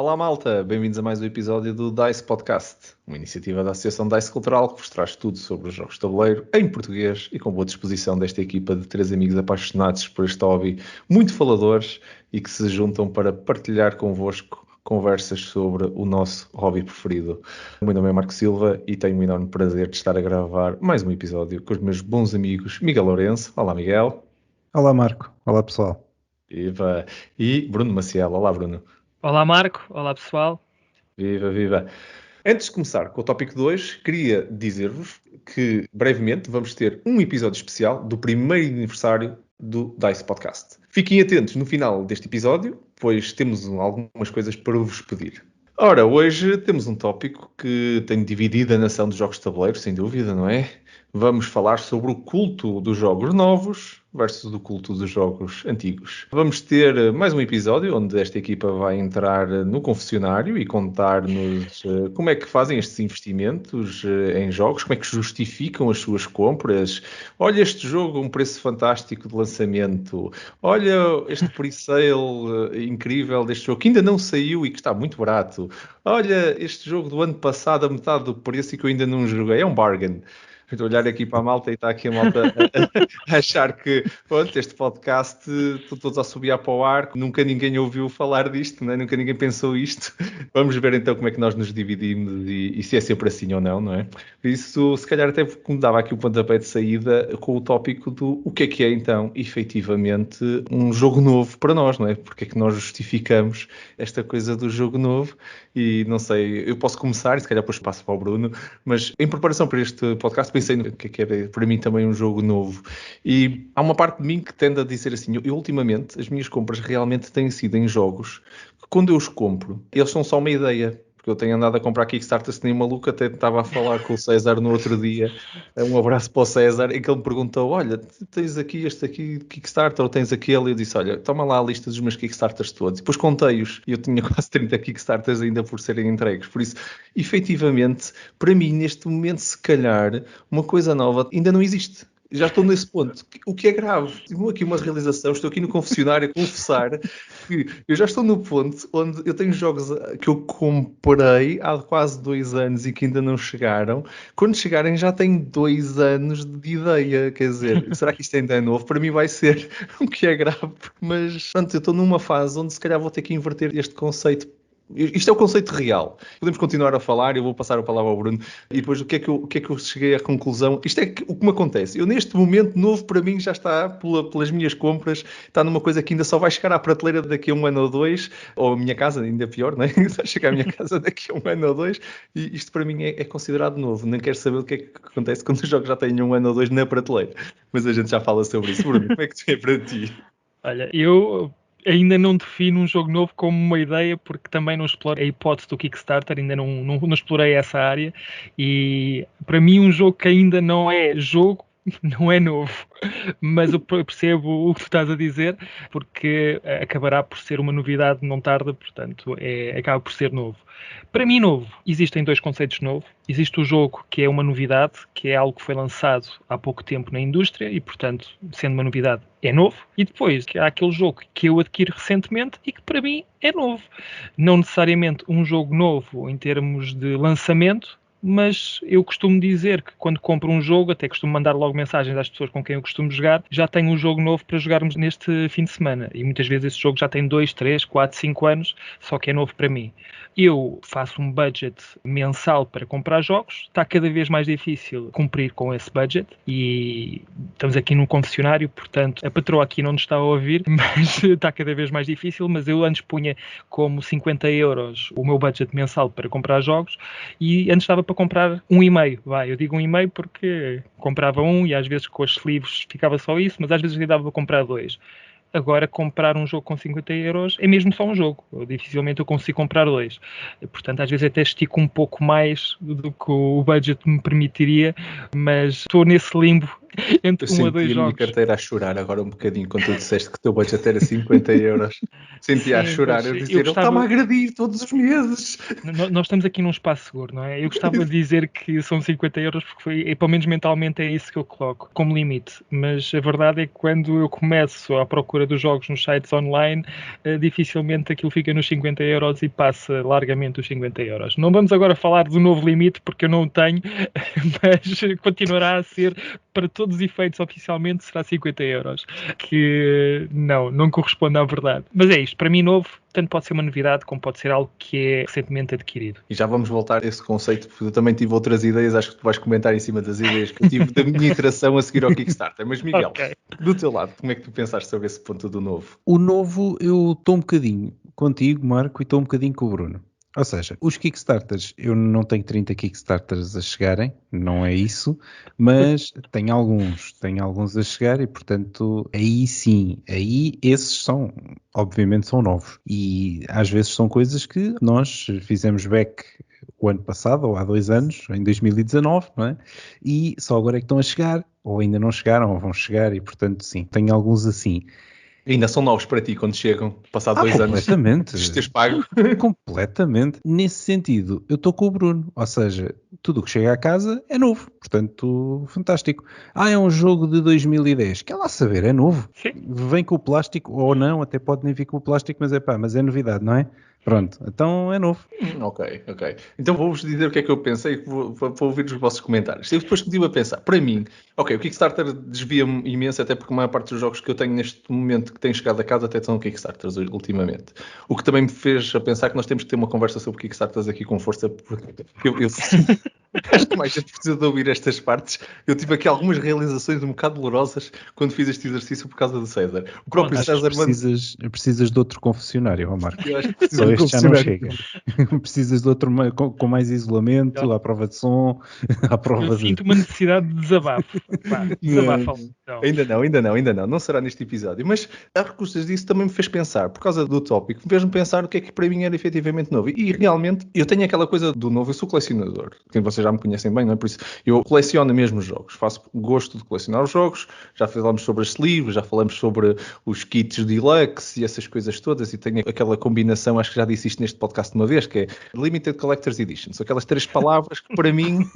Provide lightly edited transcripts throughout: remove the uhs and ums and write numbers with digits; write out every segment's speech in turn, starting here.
Olá malta, bem-vindos a mais um episódio do DICE Podcast, uma iniciativa da Associação DICE Cultural que vos traz tudo sobre os jogos de tabuleiro em português e com boa disposição desta equipa de 3 amigos apaixonados por este hobby, muito faladores e que se juntam para partilhar convosco conversas sobre o nosso hobby preferido. O meu nome é Marco Silva e tenho um enorme prazer de estar a gravar mais um episódio com os meus bons amigos Miguel Lourenço. Olá Miguel. Olá Marco, olá pessoal. Viva! E Bruno Maciel. Olá Bruno. Olá Marco, olá pessoal. Viva, viva! Antes de começar com o tópico 2, queria dizer-vos que brevemente vamos ter um episódio especial do primeiro aniversário do DICE Podcast. Fiquem atentos no final deste episódio, pois temos algumas coisas para vos pedir. Ora, hoje temos um tópico que tem dividido a nação dos jogos de tabuleiro, sem dúvida, não é? Vamos falar sobre o culto dos jogos novos versus o culto dos jogos antigos. Vamos ter mais um episódio onde esta equipa vai entrar no confessionário e contar-nos como é que fazem estes investimentos em jogos, como é que justificam as suas compras. Olha este jogo, um preço fantástico de lançamento. Olha este pre-sale incrível deste jogo que ainda não saiu e que está muito barato. Olha este jogo do ano passado a metade do preço e que eu ainda não joguei. É um bargain. Estou a olhar aqui para a malta e está aqui a malta a achar que, pronto, este podcast, todos a subir para o ar, nunca ninguém ouviu falar disto, né? Nunca ninguém pensou isto. Vamos ver então como é que nós nos dividimos e se é sempre assim ou não, não é? Por isso, se calhar até me dava aqui o pontapé de saída com o tópico do o que é então, efetivamente, um jogo novo para nós, não é? Porque é que nós justificamos esta coisa do jogo novo e não sei, eu posso começar e se calhar depois passo para o Bruno, mas em preparação para este podcast pensei no que é para mim também um jogo novo e há uma parte de mim que tende a dizer assim, eu ultimamente as minhas compras realmente têm sido em jogos que quando eu os compro, eles são só uma ideia. Eu tenho andado a comprar Kickstarter nem maluco, até estava a falar com o César no outro dia, um abraço para o César, em que ele me perguntou, olha, tens aqui este aqui Kickstarter ou tens aquele? E eu disse, olha, toma lá a lista dos meus Kickstarters todos. E depois contei-os, e eu tinha quase 30 Kickstarters ainda por serem entregues. Por isso, efetivamente, para mim, neste momento, se calhar, uma coisa nova ainda não existe. Já estou nesse ponto, o que é grave. Tive aqui uma realização, estou aqui no confessionário a confessar que eu já estou no ponto onde eu tenho jogos que eu comprei há quase 2 anos e que ainda não chegaram. Quando chegarem já tenho 2 anos de ideia, quer dizer, será que isto ainda é novo? Para mim vai ser, o que é grave, mas portanto, eu estou numa fase onde se calhar vou ter que inverter este conceito. Isto é o conceito real. Podemos continuar a falar, eu vou passar a palavra ao Bruno e depois o que é que eu cheguei à conclusão. Isto é o que me acontece. Eu neste momento novo para mim já está pelas minhas compras, está numa coisa que ainda só vai chegar à prateleira daqui a 1 ano ou 2, ou a minha casa, ainda pior, não é? Vai chegar à minha casa daqui a 1 ano ou 2 e isto para mim é considerado novo. Não quero saber o que é que acontece quando os jogos já têm 1 ano ou 2 na prateleira. Mas a gente já fala sobre isso. Bruno, como é que é para ti? Olha, eu ainda não defino um jogo novo como uma ideia, porque também não exploro a hipótese do Kickstarter, ainda não explorei essa área, e para mim um jogo que ainda não é jogo, não é novo, mas eu percebo o que tu estás a dizer, porque acabará por ser uma novidade não tarda, portanto acaba por ser novo. Para mim novo, existem 2 conceitos novos. Existe o jogo que é uma novidade, que é algo que foi lançado há pouco tempo na indústria e, portanto, sendo uma novidade, é novo. E depois há aquele jogo que eu adquiro recentemente e que para mim é novo. Não necessariamente um jogo novo em termos de lançamento, mas eu costumo dizer que quando compro um jogo, até costumo mandar logo mensagens às pessoas com quem eu costumo jogar, já tenho um jogo novo para jogarmos neste fim de semana. E muitas vezes esse jogo já tem 2, 3, 4, 5 anos, só que é novo para mim. Eu faço um budget mensal para comprar jogos, está cada vez mais difícil cumprir com esse budget e estamos aqui num confessionário, portanto a patroa aqui não nos está a ouvir, mas está cada vez mais difícil, mas eu antes punha como 50 euros o meu budget mensal para comprar jogos e antes estava para comprar 1,5, eu digo 1,5 porque comprava 1 e às vezes com os livros ficava só isso, mas às vezes eu dava para comprar 2. Agora, comprar um jogo com 50 euros é mesmo só um jogo. Dificilmente eu consigo comprar 2. Portanto, às vezes até estico um pouco mais do que o budget me permitiria, mas estou nesse limbo entre Eu um a dois senti a minha jogos. carteira a chorar agora um bocadinho quando tu disseste que o teu budget era 50 euros. Sentia a Sim, chorar, pois, eu eu dizer, ele está-me a gostava. agredir todos os meses. Nós estamos aqui num espaço seguro, não é? Eu gostava de dizer que são 50 euros porque pelo menos mentalmente é isso que eu coloco como limite, mas a verdade é que quando eu começo à procura dos jogos nos sites online, dificilmente aquilo fica nos 50 euros e passa largamente os 50 euros. Não vamos agora falar do novo limite porque eu não o tenho, mas continuará a ser, para todos os efeitos oficialmente, será 50 euros, que não corresponde à verdade. Mas é isto, para mim novo, tanto pode ser uma novidade como pode ser algo que é recentemente adquirido. E já vamos voltar a esse conceito, porque eu também tive outras ideias, acho que tu vais comentar em cima das ideias que eu tive da minha interação a seguir ao Kickstarter. Mas Miguel, Ok. do teu lado, como é que tu pensaste sobre esse ponto do novo? O novo, eu estou um bocadinho contigo, Marco, e estou um bocadinho com o Bruno. Ou seja, os Kickstarters, eu não tenho 30 Kickstarters a chegarem, não é isso, mas tenho alguns a chegar e, portanto, aí sim, aí esses são, obviamente, são novos. E às vezes são coisas que nós fizemos back o ano passado, ou há 2 anos, em 2019, não é? E só agora é que estão a chegar, ou ainda não chegaram, ou vão chegar, e, portanto, sim, tenho alguns assim. Ainda são novos para ti quando chegam, passado 2 anos Completamente. de teres pago. Completamente. Nesse sentido, eu estou com o Bruno. Ou seja, tudo o que chega à casa é novo. Portanto, fantástico. É um jogo de 2010. Quer lá saber, é novo. Sim. Vem com o plástico, ou não, até pode nem vir com o plástico, mas é novidade, não é? Pronto, então é novo. Ok. Então vou-vos dizer o que é que eu pensei e vou ouvir os vossos comentários. Eu depois estive a pensar, para mim, ok, o Kickstarter desvia-me imenso, até porque a maior parte dos jogos que eu tenho neste momento que têm chegado a casa até são Kickstarters ultimamente. O que também me fez a pensar que nós temos que ter uma conversa sobre Kickstarters aqui com força, porque eu acho que mais gente precisa de ouvir estas partes. Eu tive aqui algumas realizações um bocado dolorosas quando fiz este exercício por causa do César. O próprio Acho que César precisas de outro confessionário, ó Marco. Eu acho que preciso Só de um este já não confessionário. chega. Precisas de outro com mais isolamento, à prova de som, à prova Eu de... sinto uma necessidade de desabafo. Vá, desabafa. Então. Ainda não. Não será neste episódio. Mas a recursos disso também me fez pensar, por causa do tópico, me fez-me pensar o que é que para mim era efetivamente novo. E realmente eu tenho aquela coisa do novo, eu sou colecionador, que vocês já me conhecem bem, não é? Por isso eu coleciono mesmo jogos, faço gosto de colecionar os jogos, já falamos sobre as sleeves, já falamos sobre os kits deluxe e essas coisas todas, e tenho aquela combinação, acho que já disse isto neste podcast uma vez, que é Limited Collector's Edition. São aquelas 3 palavras que para mim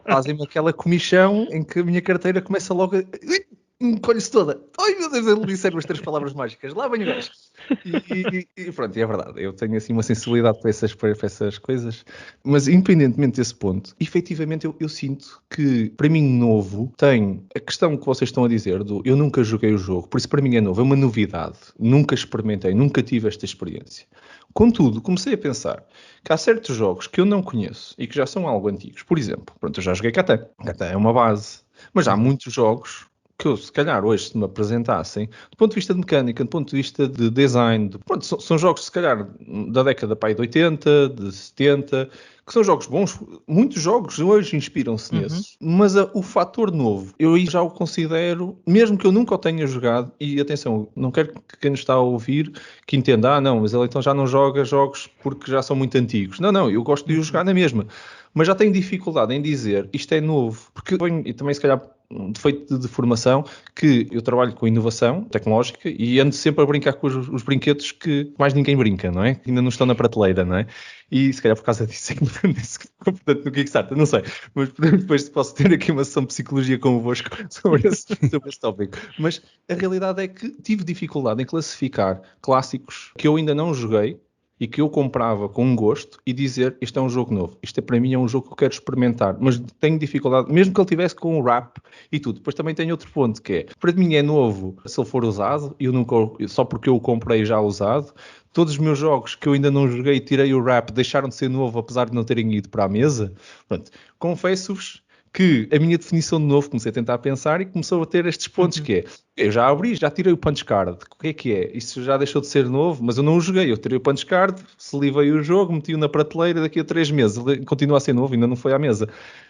fazem-me aquela comichão em que a minha carteira começa logo a... encolhe-se toda. Ai meu Deus, ele disseram as 3 palavras mágicas. Lá vem o gajo. E pronto, e é verdade. Eu tenho assim uma sensibilidade para essas coisas. Mas independentemente desse ponto, efetivamente eu sinto que para mim novo tem a questão que vocês estão a dizer do eu nunca joguei o jogo, por isso para mim é novo, é uma novidade. Nunca experimentei, nunca tive esta experiência. Contudo, comecei a pensar que há certos jogos que eu não conheço e que já são algo antigos. Por exemplo, pronto, eu já joguei Catan. Catan é uma base. Mas há muitos jogos que eu, se calhar, hoje, se me apresentassem, do ponto de vista de mecânica, do ponto de vista de design, pronto, são jogos, se calhar, da década de 80, de 70, que são jogos bons. Muitos jogos hoje inspiram-se nesses. Mas o fator novo, eu aí já o considero, mesmo que eu nunca o tenha jogado, e atenção, não quero que quem nos está a ouvir que entenda, não, mas ele então já não joga jogos porque já são muito antigos. Não, eu gosto de os jogar na mesma. Mas já tenho dificuldade em dizer isto é novo, porque eu venho, e também se calhar defeito de formação, que eu trabalho com inovação tecnológica e ando sempre a brincar com os brinquedos que mais ninguém brinca, não é? Que ainda não estão na prateleira, não é? E se calhar por causa disso é que me portanto, no Kickstarter, não sei. Mas depois posso ter aqui uma sessão de psicologia convosco sobre esse tópico. Mas a realidade é que tive dificuldade em classificar clássicos que eu ainda não joguei e que eu comprava com um gosto e dizer isto é um jogo novo, isto para mim é um jogo que eu quero experimentar, mas tenho dificuldade, mesmo que ele tivesse com o wrap e tudo. Depois também tenho outro ponto que é, para mim é novo se ele for usado, só porque eu o comprei já usado. Todos os meus jogos que eu ainda não joguei, tirei o wrap, deixaram de ser novo apesar de não terem ido para a mesa. Pronto, confesso-vos que a minha definição de novo, comecei a tentar pensar e começou a ter estes pontos que é, eu já abri, já tirei o punch card, o que é? Isso já deixou de ser novo, mas eu não o joguei, eu tirei o punch card, selivei o jogo, meti-o na prateleira, daqui a 3 meses, ele continua a ser novo, ainda não foi à mesa.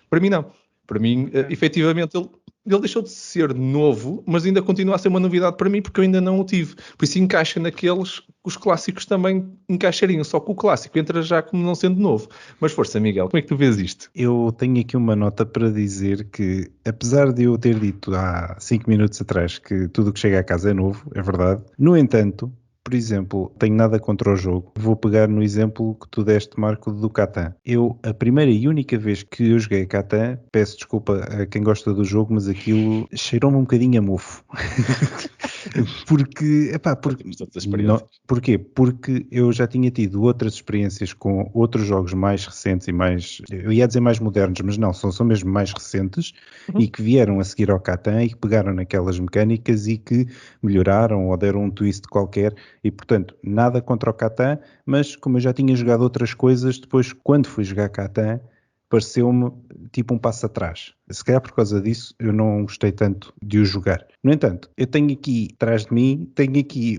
Para mim não, para mim, efetivamente, ele ele deixou de ser novo, mas ainda continua a ser uma novidade para mim, porque eu ainda não o tive. Por isso encaixa naqueles, os clássicos também encaixariam, só que o clássico entra já como não sendo novo. Mas força, Miguel, como é que tu vês isto? Eu tenho aqui uma nota para dizer que, apesar de eu ter dito há 5 minutos atrás que tudo o que chega à casa é novo, é verdade. No entanto, por exemplo, tenho nada contra o jogo. Vou pegar no exemplo que tu deste, Marco, do Catan. A primeira e única vez que eu joguei Catan, peço desculpa a quem gosta do jogo, mas aquilo cheirou-me um bocadinho a mofo. Porquê? Porque eu já tinha tido outras experiências com outros jogos mais recentes e mais, eu ia dizer mais modernos, mas não, são mesmo mais recentes, e que vieram a seguir ao Catan e que pegaram naquelas mecânicas e que melhoraram ou deram um twist qualquer. E, portanto, nada contra o Catan, mas como eu já tinha jogado outras coisas, depois, quando fui jogar Catan, pareceu-me tipo um passo atrás. Se calhar por causa disso, eu não gostei tanto de o jogar. No entanto, eu tenho aqui, atrás de mim,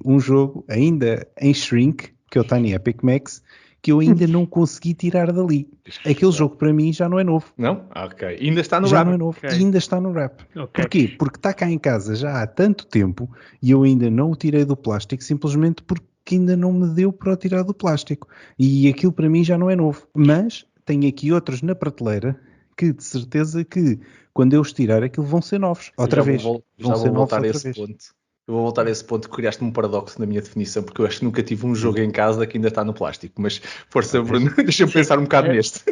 um jogo ainda em Shrink, que é o Tiny Epic Max, que eu ainda não consegui tirar dali. Aquele jogo para mim já não é novo. Não? Ok. Ainda está no já wrap. Não é novo. Okay. Ainda está no wrap. Okay. Porquê? Porque está cá em casa já há tanto tempo e eu ainda não o tirei do plástico simplesmente porque ainda não me deu para o tirar do plástico. E aquilo para mim já não é novo. Mas tenho aqui outros na prateleira que de certeza que quando eu os tirar aquilo vão ser novos. Outra vez. Vão ser novos outra vez. Eu vou voltar a esse ponto que criaste um paradoxo na minha definição, porque eu acho que nunca tive um jogo em casa que ainda está no plástico. Mas, força, Bruno, deixa-me pensar um bocado neste.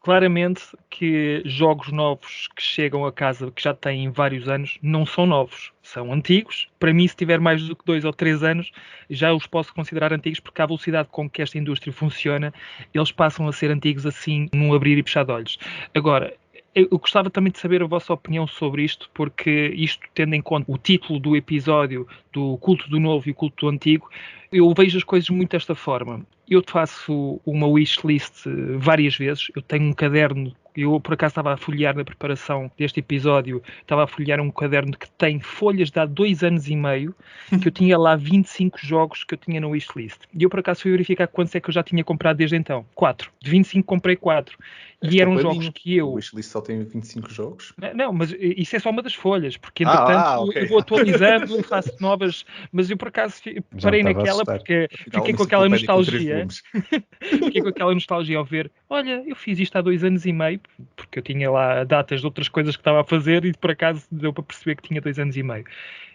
Claramente que jogos novos que chegam a casa, que já têm vários anos, não são novos. São antigos. Para mim, se tiver mais do que 2 ou 3 anos, já os posso considerar antigos, porque à velocidade com que esta indústria funciona, eles passam a ser antigos assim, num abrir e fechar de olhos. Agora, eu gostava também de saber a vossa opinião sobre isto, porque isto, tendo em conta o título do episódio do culto do novo e o culto do antigo, eu vejo as coisas muito desta forma. Eu faço uma wishlist várias vezes, eu tenho um caderno. Eu, por acaso, estava a folhear na preparação deste episódio, estava a folhear um caderno que tem folhas de há 2 anos e meio, que eu tinha lá 25 jogos que eu tinha no wishlist. E eu, por acaso, fui verificar quantos é que eu já tinha comprado desde então. 4. De 25 comprei 4. E eram jogos que eu... O wishlist só tem 25 jogos? Não, mas isso é só uma das folhas, porque, entretanto, okay. Eu vou atualizando e faço novas... Mas eu, por acaso, parei naquela porque fiquei com aquela nostalgia. Fiquei com aquela nostalgia ao ver, olha, eu fiz isto há 2 anos e meio, porque eu tinha lá datas de outras coisas que estava a fazer e por acaso deu para perceber que tinha 2 anos e meio.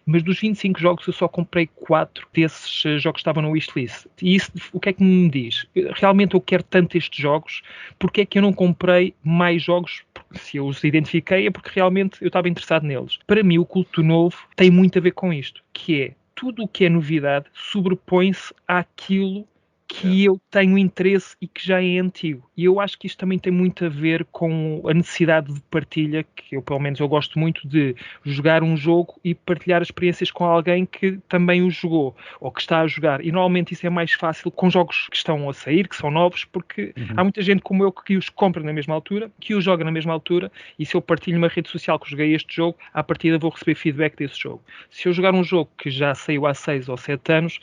Mas dos 25 jogos eu só comprei 4 desses jogos que estavam no wishlist. E isso, o que é que me diz? Realmente eu quero tanto estes jogos, porque é que eu não comprei mais jogos? Se eu os identifiquei é porque realmente eu estava interessado neles. Para mim o culto novo tem muito a ver com isto, que é tudo o que é novidade sobrepõe-se àquilo que eu tenho interesse e que já é antigo. E eu acho que isto também tem muito a ver com a necessidade de partilha, que eu, pelo menos, eu gosto muito de jogar um jogo e partilhar experiências com alguém que também o jogou, ou que está a jogar. E normalmente isso é mais fácil com jogos que estão a sair, que são novos, porque há muita gente como eu que os compra na mesma altura, que os joga na mesma altura, e se eu partilho numa rede social que joguei este jogo, à partida vou receber feedback desse jogo. Se eu jogar um jogo que já saiu há 6 ou 7 anos,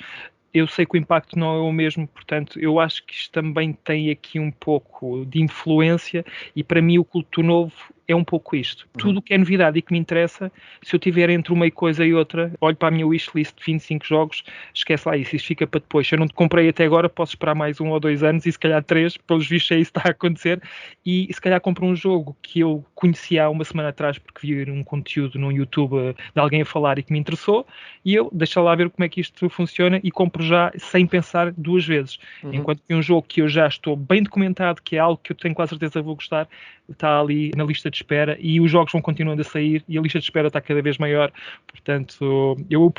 eu sei que o impacto não é o mesmo, portanto, eu acho que isto também tem aqui um pouco de influência e para mim o culto novo é um pouco isto. Tudo o que é novidade e que me interessa, se eu tiver entre uma coisa e outra, olho para a minha wishlist de 25 jogos, esquece lá isso fica para depois. Se eu não te comprei até agora, posso esperar mais 1 ou 2 anos e se calhar 3, pelos vistos é isso que está a acontecer, e se calhar compro um jogo que eu conhecia há uma semana atrás porque vi um conteúdo no YouTube de alguém a falar e que me interessou, e eu deixo lá ver como é que isto funciona e compro já sem pensar 2 vezes. Enquanto que um jogo que eu já estou bem documentado, que é algo que eu tenho quase certeza que vou gostar, está ali na lista de espera e os jogos vão continuando a sair e a lista de espera está cada vez maior. Portanto,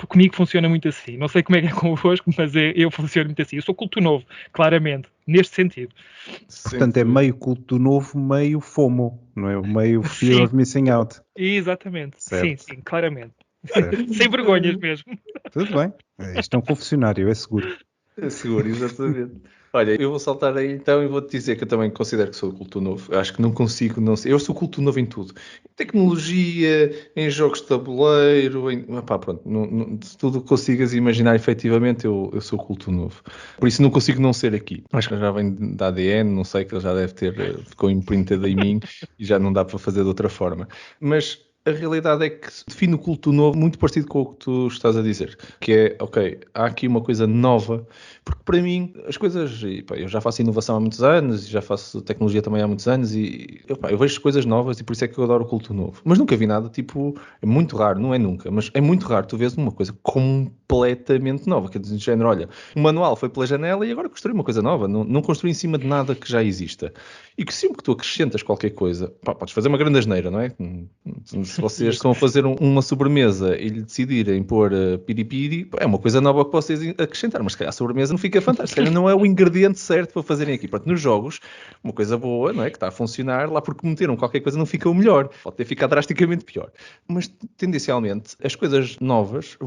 comigo funciona muito assim. Não sei como é que é convosco, mas eu funciono muito assim. Eu sou culto novo, claramente, neste sentido. Portanto, é meio culto novo, meio FOMO, não é? Meio Fear of Missing Out. Exatamente. Certo. Sim, claramente. Sem vergonhas mesmo. Tudo bem. Isto é um confessionário, é seguro. É seguro, exatamente. Olha, eu vou saltar aí então e vou-te dizer que eu também considero que sou culto novo. Eu acho que não consigo não ser. Eu sou culto novo em tudo. Em tecnologia, em jogos de tabuleiro, pronto. Tudo que consigas imaginar efetivamente, eu sou culto novo. Por isso não consigo não ser aqui. Acho que já vem da ADN, não sei, que ele já deve ter, ficou imprinted em mim e já não dá para fazer de outra forma. Mas a realidade é que define o culto novo muito parecido com o que tu estás a dizer, que é, ok, há aqui uma coisa nova, porque para mim as coisas, e, pá, eu já faço inovação há muitos anos, já faço tecnologia também há muitos anos e eu vejo coisas novas e por isso é que eu adoro o culto novo. Mas nunca vi nada, tipo, é muito raro, não é nunca, mas é muito raro tu vês uma coisa completamente nova, quer dizer, de género, olha, o manual foi pela janela e agora construí uma coisa nova, não construí em cima de nada que já exista. E que sempre que tu acrescentas qualquer coisa, pá, podes fazer uma grande asneira, não é? Se vocês estão a fazer uma sobremesa e lhe decidirem pôr piripiri, é uma coisa nova que vocês acrescentar, mas se calhar a sobremesa não fica fantástica, se calhar não é o ingrediente certo para fazerem aqui. Portanto, nos jogos, uma coisa boa, não é? Que está a funcionar, lá porque meteram qualquer coisa não fica o melhor, pode ter ficado drasticamente pior. Mas, tendencialmente, as coisas novas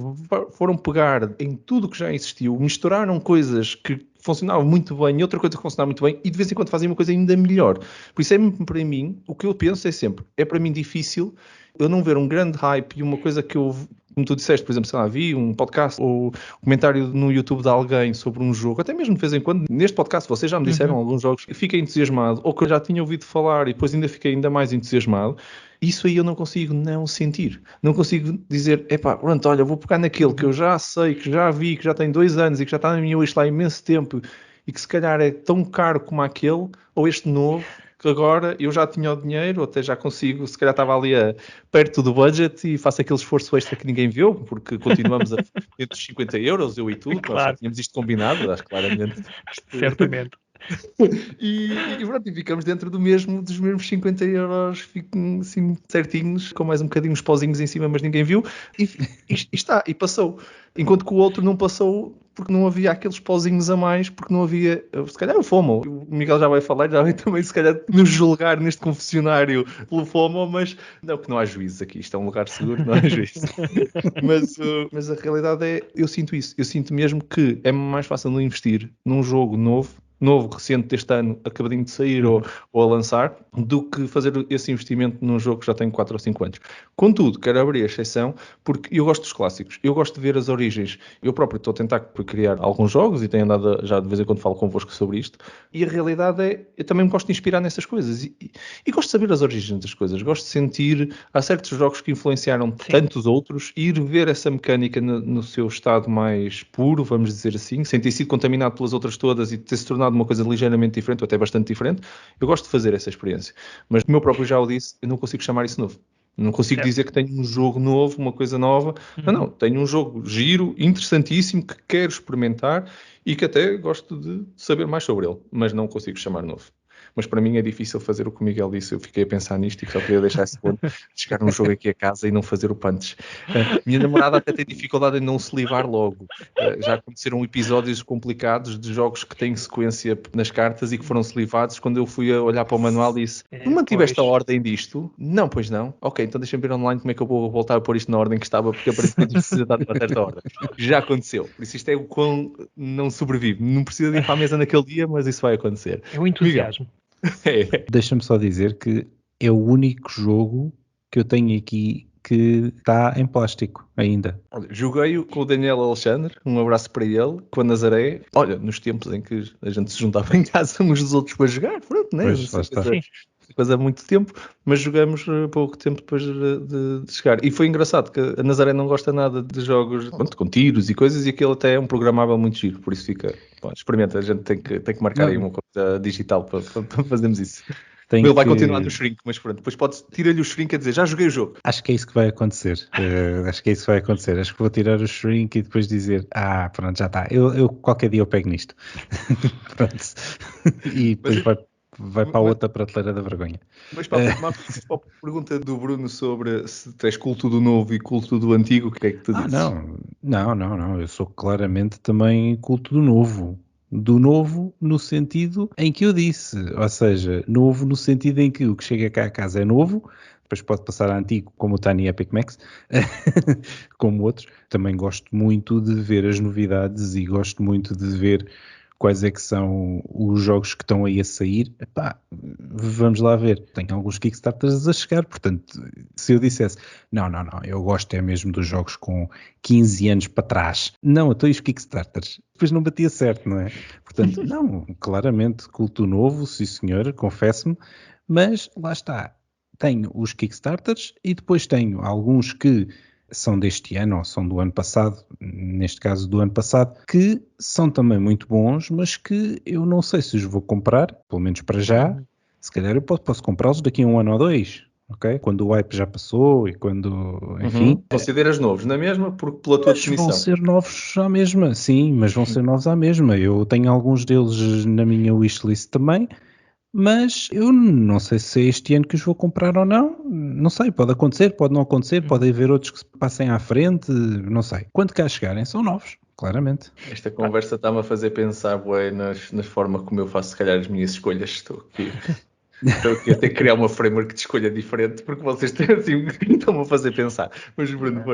foram pegar em tudo que já existiu, misturaram coisas que funcionava muito bem e outra coisa que funcionava muito bem e de vez em quando fazem uma coisa ainda melhor. Por isso é para mim, o que eu penso é sempre, é para mim difícil eu não ver um grande hype e uma coisa que eu, como tu disseste, por exemplo, sei lá, vi um podcast ou um comentário no YouTube de alguém sobre um jogo, até mesmo de vez em quando, neste podcast vocês já me disseram alguns jogos, fiquei entusiasmado, ou que eu já tinha ouvido falar e depois ainda fiquei ainda mais entusiasmado. Isso aí eu não consigo não sentir. Não consigo dizer, epá, pronto, olha, vou pegar naquele que eu já sei, que já vi, que já tem 2 anos e que já está na minha lista há imenso tempo e que se calhar é tão caro como aquele, ou este novo, que agora eu já tinha o dinheiro, ou até já consigo, se calhar estava ali perto do budget e faço aquele esforço extra que ninguém viu, porque continuamos entre os 50 euros, eu e tu, claro. Nós já tínhamos isto combinado, acho claramente. Certamente. E pronto, e ficamos dentro dos mesmos 50 euros, ficam assim certinhos, com mais um bocadinho uns pozinhos em cima, mas ninguém viu, e passou. Enquanto que o outro não passou porque não havia aqueles pozinhos a mais, porque não havia, se calhar o FOMO, o Miguel já vai falar, já vai também se calhar nos julgar neste confessionário pelo FOMO, mas não, que não há juízes aqui, isto é um lugar seguro, não há juízes. mas a realidade é, eu sinto isso, eu sinto mesmo que é mais fácil não investir num jogo novo, recente deste ano, acabadinho de sair ou a lançar, do que fazer esse investimento num jogo que já tem 4 ou 5 anos. Contudo, quero abrir a exceção, porque eu gosto dos clássicos, eu gosto de ver as origens. Eu próprio estou a tentar criar alguns jogos e tenho andado, já de vez em quando falo convosco sobre isto, e a realidade é, eu também me gosto de inspirar nessas coisas, e gosto de saber as origens das coisas, gosto de sentir, há certos jogos que influenciaram tantos outros, e ir ver essa mecânica no seu estado mais puro, vamos dizer assim, sem ter sido contaminado pelas outras todas e ter se tornado uma coisa ligeiramente diferente, ou até bastante diferente. Eu gosto de fazer essa experiência. Mas, como eu próprio já o disse, eu não consigo chamar isso novo. Não consigo dizer que tenho um jogo novo, uma coisa nova. Não. Tenho um jogo giro, interessantíssimo, que quero experimentar e que até gosto de saber mais sobre ele. Mas não consigo chamar novo. Mas para mim é difícil fazer o que o Miguel disse. Eu fiquei a pensar nisto e só queria deixar esse ponto de chegar num jogo aqui a casa e não fazer o punch. Minha namorada até tem dificuldade em não se livrar logo. Já aconteceram episódios complicados de jogos que têm sequência nas cartas e que foram slivados. Quando eu fui a olhar para o manual disse, não mantiveste a ordem disto? Não, pois não. Ok, então deixa-me ver online como é que eu vou voltar a pôr isto na ordem que estava, porque aparentemente precisa estar numa certa ordem. Já aconteceu. Por isso isto é o quão não sobrevive. Não precisa de ir para a mesa naquele dia, mas isso vai acontecer. É o entusiasmo. Deixa-me só dizer que é o único jogo que eu tenho aqui que está em plástico ainda. Olha, joguei-o com o Daniel Alexandre, um abraço para ele, com a Nazaré. Olha, nos tempos em que a gente se juntava em casa uns dos outros para jogar, pronto, né? Coisa há muito tempo, mas jogamos pouco tempo depois de chegar. E foi engraçado que a Nazaré não gosta nada de jogos com tiros e coisas, e aquele até é um programável muito giro, por isso fica, experimenta, a gente tem que marcar aí uma coisa digital para fazermos isso. Ele vai continuar no shrink, mas pronto, depois pode tirar-lhe o shrink a dizer, já joguei o jogo. Acho que é isso que vai acontecer. Acho que vou tirar o shrink e depois dizer, pronto, já está. Eu qualquer dia eu pego nisto. Pronto. E depois vai para a outra prateleira da vergonha. Mas para a pergunta do Bruno sobre se tens culto do novo e culto do antigo, o que é que tu dizes? Não. Eu sou claramente também culto do novo. Do novo no sentido em que eu disse, ou seja, novo no sentido em que o que chega cá a casa é novo, depois pode passar a antigo, como o Tiny Epic Max, como outros. Também gosto muito de ver as novidades e gosto muito de ver quais é que são os jogos que estão aí a sair. Vamos lá ver. Tenho alguns Kickstarters a chegar, portanto, se eu dissesse, não, eu gosto é mesmo dos jogos com 15 anos para trás. Não, então e os Kickstarters? Depois não batia certo, não é? Portanto, não, claramente, culto novo, sim senhor, confesso-me, mas lá está. tenho os Kickstarters e depois tenho alguns que são deste ano ou são do ano passado, neste caso do ano passado, que são também muito bons, mas que eu não sei se os vou comprar, pelo menos para já. Se calhar eu posso comprá-los daqui a 1 ano ou 2, ok? Quando o hype já passou e quando, enfim. Consideras novos na mesma, porque pela tua definição. Vão ser novos à mesma, sim, mas vão ser novos à mesma. Eu tenho alguns deles na minha wishlist também, mas eu não sei se é este ano que os vou comprar ou não. Não sei, pode acontecer, pode não acontecer, pode haver outros que se passem à frente, não sei. Quando cá chegarem, são novos, claramente. Esta conversa está-me a fazer pensar, bué, na forma como eu faço, se calhar, as minhas escolhas. Estou aqui a ter que criar uma framework de escolha diferente, porque vocês estão-me a fazer pensar. Mas, Bruno,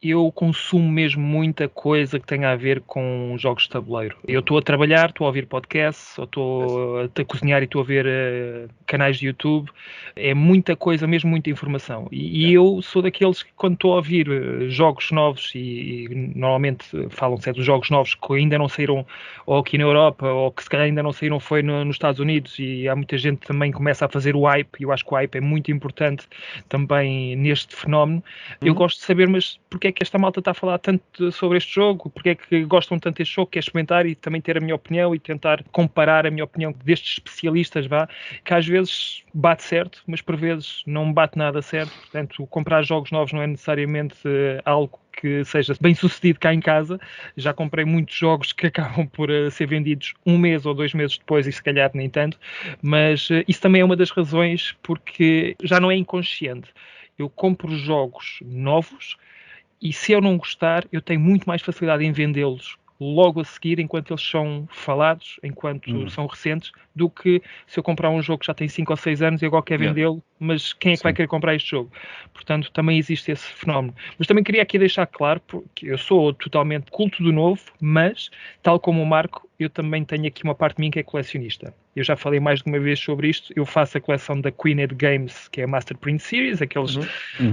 eu consumo mesmo muita coisa que tenha a ver com jogos de tabuleiro. Eu estou a trabalhar, estou a ouvir podcasts, ou estou a cozinhar e estou a ver canais de YouTube. É muita coisa, mesmo muita informação. E eu sou daqueles que, quando estou a ouvir jogos novos, e normalmente falam-se dos jogos novos que ainda não saíram ou aqui na Europa, ou que se calhar ainda não saíram foi nos Estados Unidos, e há muita gente que também começa a fazer o hype, e eu acho que o hype é muito importante também neste fenómeno. Eu gosto de saber, mas porque é que esta malta está a falar tanto sobre este jogo? Porque é que gostam tanto deste jogo? Quer experimentar e também ter a minha opinião e tentar comparar a minha opinião destes especialistas, que às vezes bate certo, mas por vezes não bate nada certo. Portanto, comprar jogos novos não é necessariamente algo que seja bem sucedido cá em casa. Já comprei muitos jogos que acabam por ser vendidos 1 mês ou 2 meses depois, e se calhar nem tanto, mas isso também é uma das razões, porque já não é inconsciente. Eu compro jogos novos e, se eu não gostar, eu tenho muito mais facilidade em vendê-los logo a seguir, enquanto eles são falados, enquanto são recentes, do que se eu comprar um jogo que já tem 5 ou 6 anos e agora quer vendê-lo, mas quem é que vai querer comprar este jogo? Portanto, também existe esse fenómeno. Mas também queria aqui deixar claro, porque eu sou totalmente culto do novo, mas, tal como o Marco, eu também tenho aqui uma parte de mim que é colecionista. Eu já falei mais de uma vez sobre isto. Eu faço a coleção da Queened Games, que é a Master Print Series, aqueles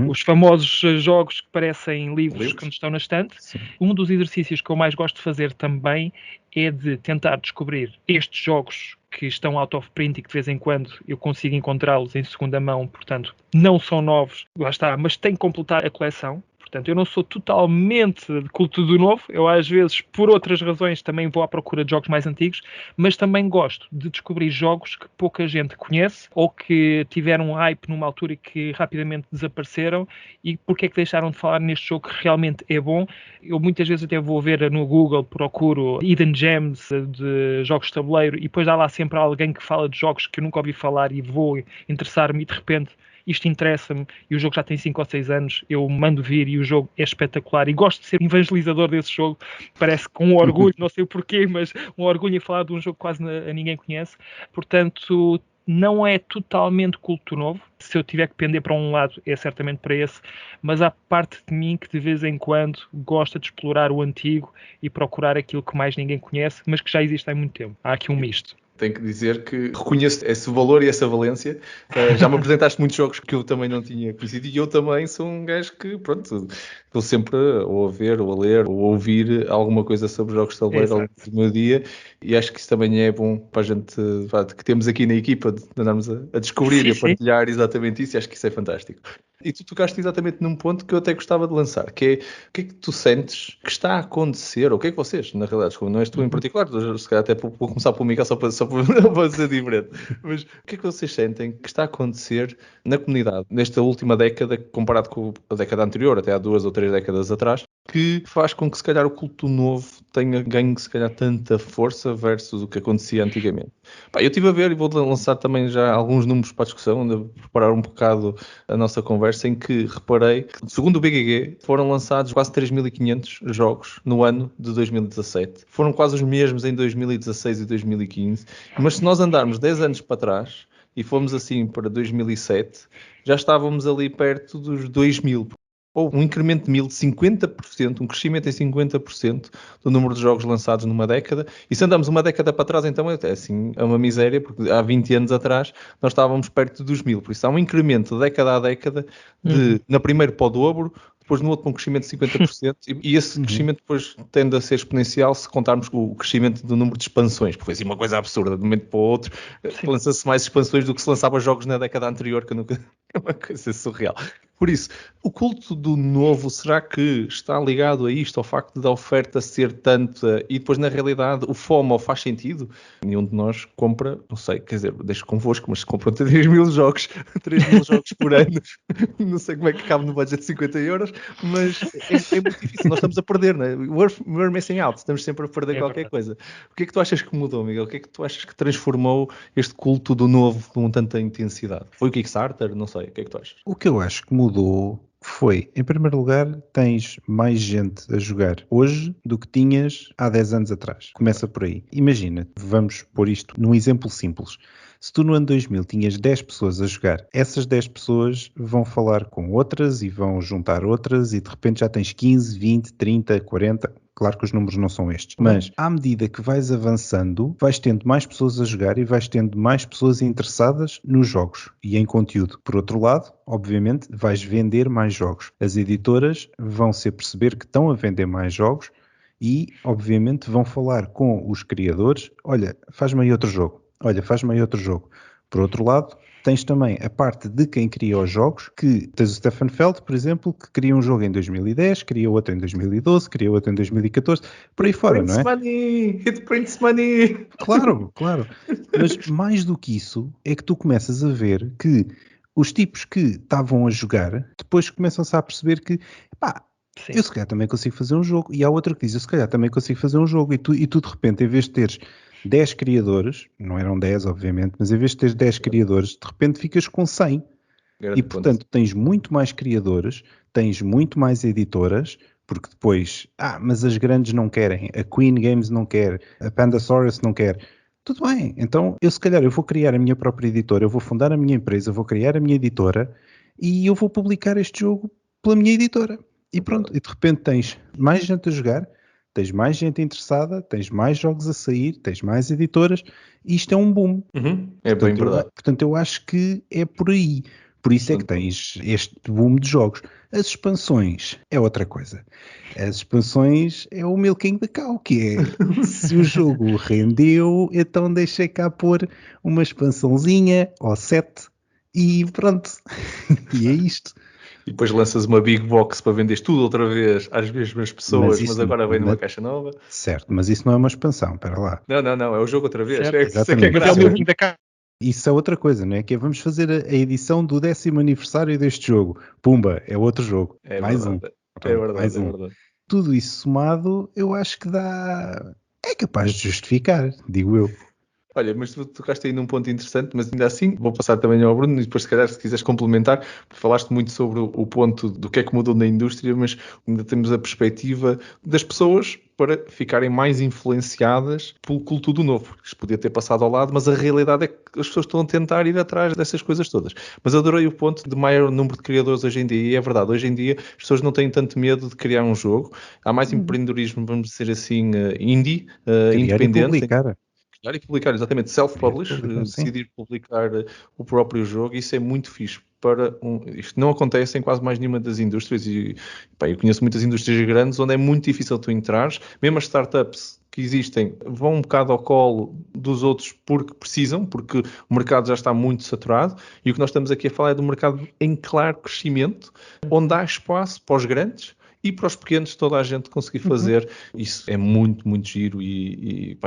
os famosos jogos que parecem livros quando estão na estante. Sim. Um dos exercícios que eu mais gosto de fazer também é de tentar descobrir estes jogos que estão out of print e que de vez em quando eu consigo encontrá-los em segunda mão, portanto não são novos, lá está, mas tenho que completar a coleção. Portanto, eu não sou totalmente de culto do novo. Eu, às vezes, por outras razões, também vou à procura de jogos mais antigos, mas também gosto de descobrir jogos que pouca gente conhece ou que tiveram um hype numa altura e que rapidamente desapareceram, e porque é que deixaram de falar neste jogo que realmente é bom. Eu muitas vezes até vou ver no Google, procuro Hidden Gems de jogos de tabuleiro, e depois há lá sempre alguém que fala de jogos que eu nunca ouvi falar e vou interessar-me, e de repente isto interessa-me, e o jogo já tem 5 ou 6 anos, eu mando vir e o jogo é espetacular, e gosto de ser evangelizador desse jogo. Parece com um orgulho, não sei o porquê, mas um orgulho em falar de um jogo que quase ninguém conhece. Portanto, não é totalmente culto novo. Se eu tiver que pender para um lado, é certamente para esse, mas há parte de mim que de vez em quando gosta de explorar o antigo e procurar aquilo que mais ninguém conhece, mas que já existe há muito tempo. Há aqui um misto. Tenho que dizer que reconheço esse valor e essa valência. Já me apresentaste muitos jogos que eu também não tinha conhecido, e eu também sou um gajo que, pronto, estou sempre ou a ver, ou a ler, ou a ouvir alguma coisa sobre jogos de tabuleiro ao longo do meu dia, e acho que isso também é bom para a gente, que temos aqui na equipa, de andarmos a descobrir e a partilhar exatamente isso, e acho que isso é fantástico. E tu tocaste exatamente num ponto que eu até gostava de lançar, que é: o que é que tu sentes que está a acontecer, ou o que é que vocês, na realidade, não és tu em particular, se calhar até vou começar pelo Miguel só para ser diferente, mas o que é que vocês sentem que está a acontecer na comunidade nesta última década, comparado com a década anterior, até há 2 ou 3 décadas atrás, que faz com que se calhar o culto novo tenha ganho se calhar tanta força versus o que acontecia antigamente? Eu estive a ver, e vou lançar também já alguns números para a discussão, de preparar um bocado a nossa conversa, em que reparei que, segundo o BGG, foram lançados quase 3.500 jogos no ano de 2017. Foram quase os mesmos em 2016 e 2015, mas se nós andarmos 10 anos para trás e fomos assim para 2007, já estávamos ali perto dos 2.000. Houve um incremento de 50%, um crescimento em 50% do número de jogos lançados numa década. E se andamos uma década para trás, então é uma miséria, porque há 20 anos atrás nós estávamos perto dos 1.000. Por isso há um incremento de década a década, na primeiro para o dobro, depois no outro um crescimento de 50%, e esse crescimento depois tende a ser exponencial se contarmos com o crescimento do número de expansões, porque foi assim uma coisa absurda, de um momento para o outro, lança-se mais expansões do que se lançava jogos na década anterior, que eu nunca... é uma coisa surreal. Por isso, o culto do novo, será que está ligado a isto, ao facto da oferta ser tanta, e depois na realidade o FOMO faz sentido? Nenhum de nós compra, não sei, quer dizer, deixo convosco, mas compram 3 mil jogos, 3 mil jogos por ano, não sei como é que cabe no budget de 50 euros, mas é muito difícil, nós estamos a perder, não é? We're missing out, estamos sempre a perder qualquer coisa. O que é que tu achas que mudou, Miguel? O que é que tu achas que transformou este culto do novo com tanta intensidade? Foi o Kickstarter? Não sei, o que é que tu achas? O que eu acho que mudou foi, em primeiro lugar, tens mais gente a jogar hoje do que tinhas há 10 anos atrás. Começa por aí. Imagina, vamos pôr isto num exemplo simples. Se tu no ano 2000 tinhas 10 pessoas a jogar, essas 10 pessoas vão falar com outras e vão juntar outras e de repente já tens 15, 20, 30, 40... Claro que os números não são estes, mas à medida que vais avançando, vais tendo mais pessoas a jogar e vais tendo mais pessoas interessadas nos jogos e em conteúdo. Por outro lado, obviamente, vais vender mais jogos. As editoras vão se perceber que estão a vender mais jogos e, obviamente, vão falar com os criadores, olha, faz-me aí outro jogo, olha, faz-me aí outro jogo. Por outro lado, tens também a parte de quem cria os jogos, que tens o Stefan Feld, por exemplo, que cria um jogo em 2010, cria outro em 2012, cria outro em 2014, por aí fora, não é? It prints money! Claro, claro. Mas mais do que isso, é que tu começas a ver que os tipos que estavam a jogar, depois começam-se a perceber que, pá, eu se calhar também consigo fazer um jogo. E há outro que diz, eu se calhar também consigo fazer um jogo. E tu de repente, em vez de teres 10 criadores, não eram 10 obviamente, mas em vez de teres 10 criadores, de repente ficas com 100. E portanto tens muito mais criadores, tens muito mais editoras, porque depois, mas as grandes não querem, a Queen Games não quer, a Pandasaurus não quer. Tudo bem, então eu se calhar eu vou criar a minha própria editora, eu vou fundar a minha empresa, vou criar a minha editora e eu vou publicar este jogo pela minha editora. E pronto, e de repente tens mais gente a jogar, tens mais gente interessada, tens mais jogos a sair, tens mais editoras, e isto é um boom. É bem verdade. Portanto, eu acho que é por aí. Por isso é que tens este boom de jogos. As expansões é outra coisa. As expansões é o milking da cow, que é se o jogo rendeu, então deixei cá pôr uma expansãozinha ou 7 e pronto. E é isto. E depois lanças uma big box para venderes tudo outra vez às mesmas pessoas, mas agora vem numa caixa nova. Certo, mas isso não é uma expansão, espera lá. Não, é o jogo outra vez. Isso é outra coisa, não é? Que é, vamos fazer a edição do 10º aniversário deste jogo. Pumba, é outro jogo. Mais um. É verdade. Tudo isso somado, eu acho que é capaz de justificar, digo eu. Olha, mas tu tocaste aí num ponto interessante, mas ainda assim vou passar também ao Bruno e depois se calhar se quiseres complementar, falaste muito sobre o ponto do que é que mudou na indústria, mas ainda temos a perspectiva das pessoas para ficarem mais influenciadas pelo culto do novo. Isto podia ter passado ao lado, mas a realidade é que as pessoas estão a tentar ir atrás dessas coisas todas. Mas adorei o ponto de maior número de criadores hoje em dia, e é verdade, hoje em dia as pessoas não têm tanto medo de criar um jogo, há mais empreendedorismo, vamos dizer assim, indie, independente. E publicar, exatamente, self-publish, decidir publicar o próprio jogo, isso é muito fixe. Isto não acontece em quase mais nenhuma das indústrias e eu conheço muitas indústrias grandes onde é muito difícil tu entrares, mesmo as startups que existem vão um bocado ao colo dos outros porque precisam, porque o mercado já está muito saturado e o que nós estamos aqui a falar é de um mercado em claro crescimento, onde há espaço para os grandes e para os pequenos toda a gente conseguir fazer. Isso é muito, muito giro e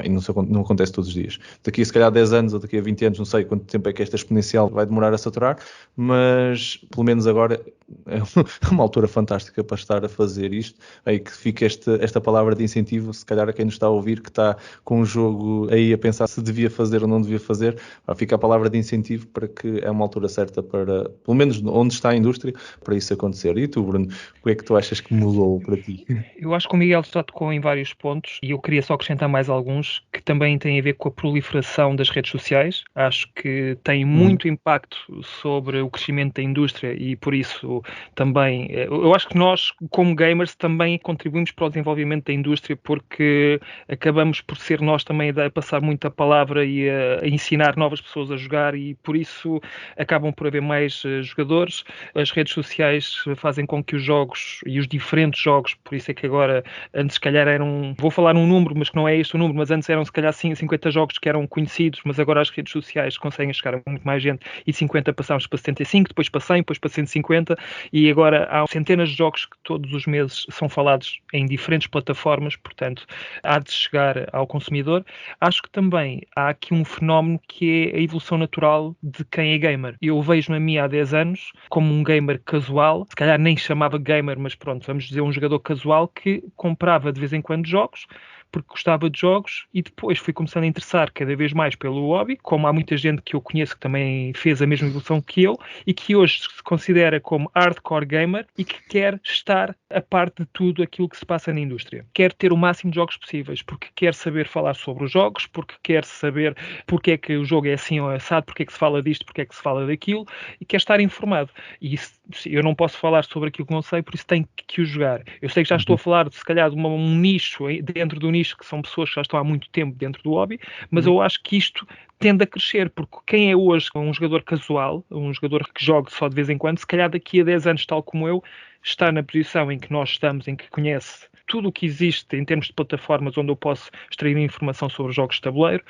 não acontece todos os dias. Daqui a se calhar 10 anos ou daqui a 20 anos, não sei quanto tempo é que esta exponencial vai demorar a saturar, mas pelo menos agora é uma altura fantástica para estar a fazer isto. Aí que fica esta palavra de incentivo, se calhar a quem nos está a ouvir, que está com um jogo aí a pensar se devia fazer ou não devia fazer, fica a palavra de incentivo para que é uma altura certa para, pelo menos onde está a indústria, para isso acontecer. E tu, Bruno, o que é que tu achas que mudou para ti? Eu acho que o Miguel já tocou em vários pontos e eu queria só acrescentar mais alguns que também têm a ver com a proliferação das redes sociais. Acho que tem muito impacto sobre o crescimento da indústria e por isso isso também, eu acho que nós, como gamers, também contribuímos para o desenvolvimento da indústria, porque acabamos por ser nós também a passar muita palavra e a ensinar novas pessoas a jogar, e por isso acabam por haver mais jogadores. As redes sociais fazem com que os jogos e os diferentes jogos, por isso é que agora, antes se calhar eram, vou falar um número, mas que não é este o número, mas antes eram se calhar 50 jogos que eram conhecidos, mas agora as redes sociais conseguem chegar a muito mais gente, e 50 passámos para 75, depois para 100, depois para 150, e agora há centenas de jogos que todos os meses são falados em diferentes plataformas, portanto há de chegar ao consumidor. Acho que também há aqui um fenómeno que é a evolução natural de quem é gamer. Eu vejo-me a mim há 10 anos como um gamer casual, se calhar nem chamava gamer, mas pronto, vamos dizer um jogador casual que comprava de vez em quando jogos, porque gostava de jogos, e depois fui começando a interessar cada vez mais pelo hobby, como há muita gente que eu conheço que também fez a mesma evolução que eu, e que hoje se considera como hardcore gamer e que quer estar a parte de tudo aquilo que se passa na indústria. Quer ter o máximo de jogos possíveis, porque quer saber falar sobre os jogos, porque quer saber porque é que o jogo é assim ou assado, porque é que se fala disto, porque é que se fala daquilo, e quer estar informado. E isso, eu não posso falar sobre aquilo que não sei, por isso tenho que o jogar. Eu sei que já estou a falar, se calhar, de um nicho, dentro do nicho, que são pessoas que já estão há muito tempo dentro do hobby, mas eu acho que isto tende a crescer, porque quem é hoje um jogador casual, um jogador que joga só de vez em quando, se calhar daqui a 10 anos, tal como eu, está na posição em que nós estamos, em que conhece tudo o que existe em termos de plataformas onde eu posso extrair informação sobre jogos de tabuleiro,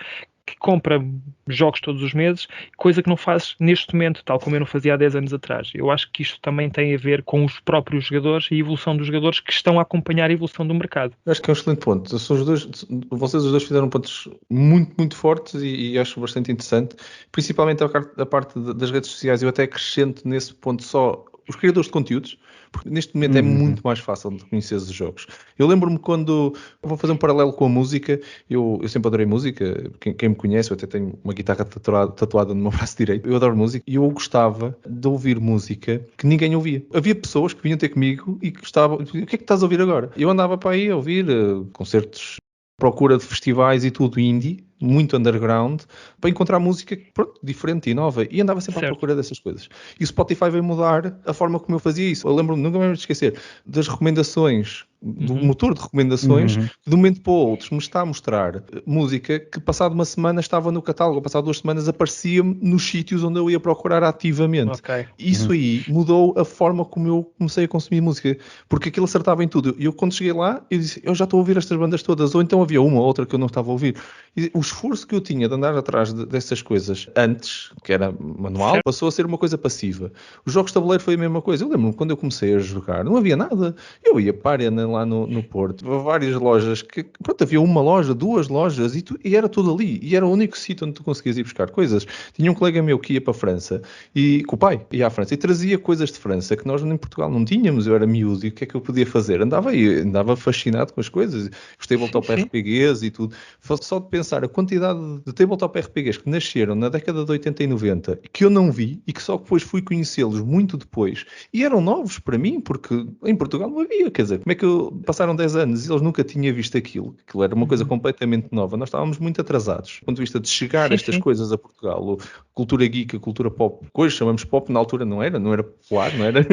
que compra jogos todos os meses, coisa que não faz neste momento, tal como eu não fazia há 10 anos atrás. Eu acho que isto também tem a ver com os próprios jogadores e a evolução dos jogadores que estão a acompanhar a evolução do mercado. Acho que é um excelente ponto. Vocês os dois fizeram pontos muito, muito fortes e acho bastante interessante, principalmente a parte das redes sociais. Eu até acrescento nesse ponto só os criadores de conteúdos, porque neste momento é muito mais fácil de conhecer os jogos. Eu lembro-me quando, vou fazer um paralelo com a música, eu sempre adorei música, quem me conhece, eu até tenho uma guitarra tatuada no meu braço direito, eu adoro música, e eu gostava de ouvir música que ninguém ouvia. Havia pessoas que vinham ter comigo e que gostavam, o que é que estás a ouvir agora? Eu andava para aí a ouvir concertos, procura de festivais e tudo indie, muito underground, para encontrar música diferente e nova, e andava sempre à procura dessas coisas. E o Spotify veio mudar a forma como eu fazia isso. Eu lembro-me, nunca mais me esquecer, das recomendações, do motor de recomendações, que de um momento para o outro me está a mostrar música que passado uma semana estava no catálogo, passado 2 semanas aparecia-me nos sítios onde eu ia procurar ativamente. Isso aí mudou a forma como eu comecei a consumir música, porque aquilo acertava em tudo. E eu quando cheguei lá, eu disse, eu já estou a ouvir estas bandas todas, ou então havia uma ou outra que eu não estava a ouvir. E o esforço que eu tinha de andar atrás dessas coisas antes, que era manual, passou a ser uma coisa passiva. Os jogos de tabuleiro foi a mesma coisa. Eu lembro-me quando eu comecei a jogar, não havia nada. Eu ia para a Arena lá no Porto, várias lojas, que havia uma loja, 2 lojas, e era tudo ali. E era o único sítio onde tu conseguias ir buscar coisas. Tinha um colega meu que ia para a França, e com o pai ia à França, e trazia coisas de França que nós em Portugal não tínhamos. Eu era miúdo, e o que é que eu podia fazer? Andava fascinado com as coisas. Os tabletop RPGs e tudo. Só de pensar a quantidade de tabletop RPGs que nasceram na década de 80 e 90, que eu não vi, e que só depois fui conhecê-los muito depois, e eram novos para mim, porque em Portugal não havia, quer dizer, como é que passaram 10 anos e eles nunca tinham visto aquilo era uma coisa completamente nova. Nós estávamos muito atrasados, do ponto de vista de chegar estas coisas a Portugal, cultura geek, a cultura pop, que hoje chamamos pop, na altura não era popular, não era,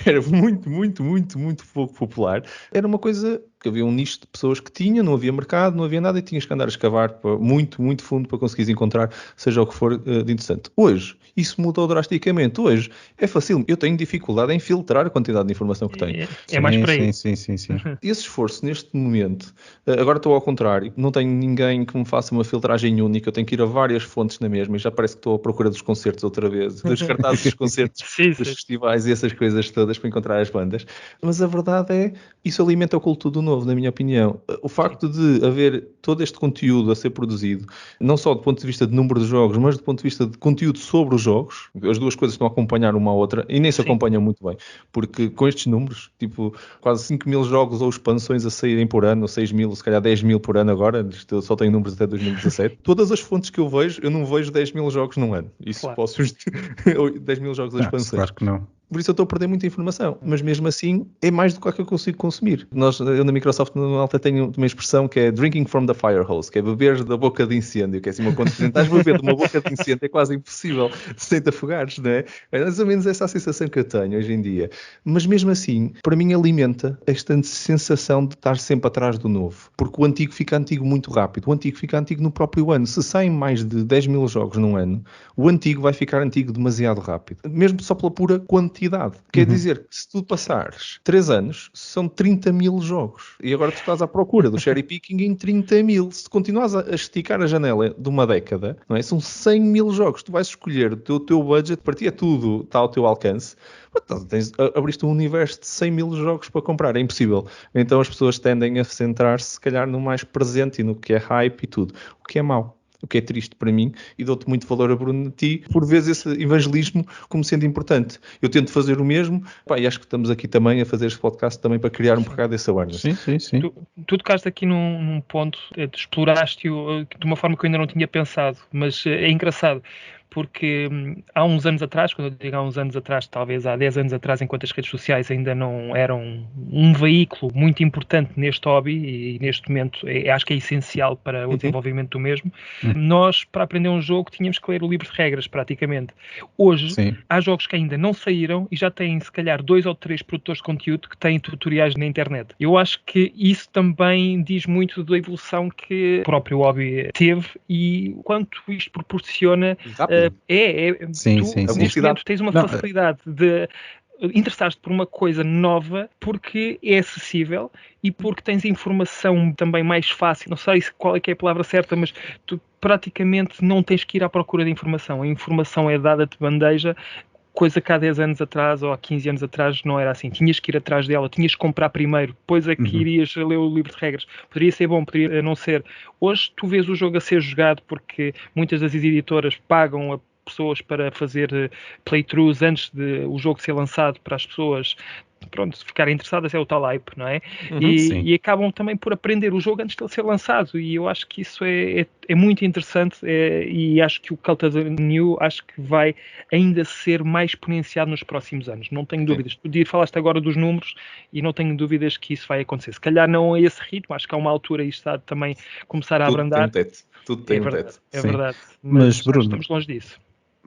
era muito, muito, muito, muito pouco popular, era uma coisa que havia um nicho de pessoas que tinha, não havia mercado, não havia nada, e tinhas que andar a escavar muito, muito fundo para conseguires encontrar seja o que for de interessante. Hoje, isso mudou drasticamente. Hoje, é fácil. Eu tenho dificuldade em filtrar a quantidade de informação que tenho. É mais por aí. Sim. Esse esforço, neste momento, agora estou ao contrário, não tenho ninguém que me faça uma filtragem única, eu tenho que ir a várias fontes na mesma, e já parece que estou à procura dos concertos outra vez, dos cartazes dos concertos, dos festivais e essas coisas todas para encontrar as bandas. Mas a verdade é, isso alimenta a cultura do novo, na minha opinião. O facto de haver todo este conteúdo a ser produzido, não só do ponto de vista de número de jogos, mas do ponto de vista de conteúdo sobre os jogos, as duas coisas estão a acompanhar uma à outra, e nem se acompanham muito bem, porque com estes números, tipo, quase 5.000 jogos ou expansões a saírem por ano, ou 6.000, se calhar 10.000 por ano agora, eu só tenho números até 2017, todas as fontes que eu vejo não vejo 10.000 jogos num ano. Isso posso... 10.000 jogos a expansões. Claro que não. Por isso eu estou a perder muita informação. Mas mesmo assim, é mais do que eu consigo consumir. Eu na Microsoft no Alta tenho uma expressão que é drinking from the fire hose, que é beber da boca de incêndio, que é assim, quando estás a beber de uma boca de incêndio é quase impossível sem te afogares, não é? É mais ou menos essa a sensação que eu tenho hoje em dia. Mas mesmo assim, para mim alimenta esta sensação de estar sempre atrás do novo. Porque o antigo fica antigo muito rápido. O antigo fica antigo no próprio ano. Se saem mais de 10 mil jogos num ano, o antigo vai ficar antigo demasiado rápido. Mesmo só pela pura quantidade. Quer dizer que se tu passares 3 anos, são 30 mil jogos. E agora tu estás à procura do cherry picking em 30 mil. Se tu continuas a esticar a janela de uma década, não é? São 100 mil jogos. Tu vais escolher o teu budget, para ti é tudo, está ao teu alcance. Abriste um universo de 100 mil jogos para comprar. É impossível. Então as pessoas tendem a centrar-se, se calhar, no mais presente e no que é hype e tudo. O que é mau. O que é triste para mim, e dou-te muito valor a Bruno, a ti, por vezes esse evangelismo como sendo importante. Eu tento fazer o mesmo, e acho que estamos aqui também a fazer este podcast também para criar um bocado desse awareness. Sim. Tu tocaste aqui num ponto, exploraste-o de uma forma que eu ainda não tinha pensado, mas é engraçado, porque há uns anos atrás, quando eu digo há uns anos atrás, talvez há 10 anos atrás, enquanto as redes sociais ainda não eram um veículo muito importante neste hobby, e neste momento acho que é essencial para o desenvolvimento do mesmo, nós, para aprender um jogo, tínhamos que ler o livro de regras, praticamente. Hoje, há jogos que ainda não saíram e já têm, se calhar, 2 ou 3 produtores de conteúdo que têm tutoriais na internet. Eu acho que isso também diz muito da evolução que o próprio hobby teve e quanto isto proporciona. Neste momento tens uma facilidade de interessar-te por uma coisa nova porque é acessível e porque tens informação também mais fácil. Não sei qual é que é a palavra certa, mas tu praticamente não tens que ir à procura de informação. A informação é dada-te de bandeja, coisa que há 10 anos atrás ou há 15 anos atrás não era assim. Tinhas que ir atrás dela, tinhas que comprar primeiro, depois é que irias ler o livro de regras. Poderia ser bom, poderia não ser. Hoje tu vês o jogo a ser jogado porque muitas das editoras pagam a pessoas para fazer playthroughs antes de o jogo ser lançado para as pessoas ficarem interessadas, é o tal hype, não é? E acabam também por aprender o jogo antes de ele ser lançado, e eu acho que isso é muito interessante, e acho que o Cult of the New acho que vai ainda ser mais exponenciado nos próximos anos, não tenho dúvidas. Tu falaste agora dos números e não tenho dúvidas que isso vai acontecer. Se calhar não a esse ritmo, acho que há uma altura e está também começar a abrandar. Tudo tem um teto. É verdade. Mas Bruno, estamos longe disso.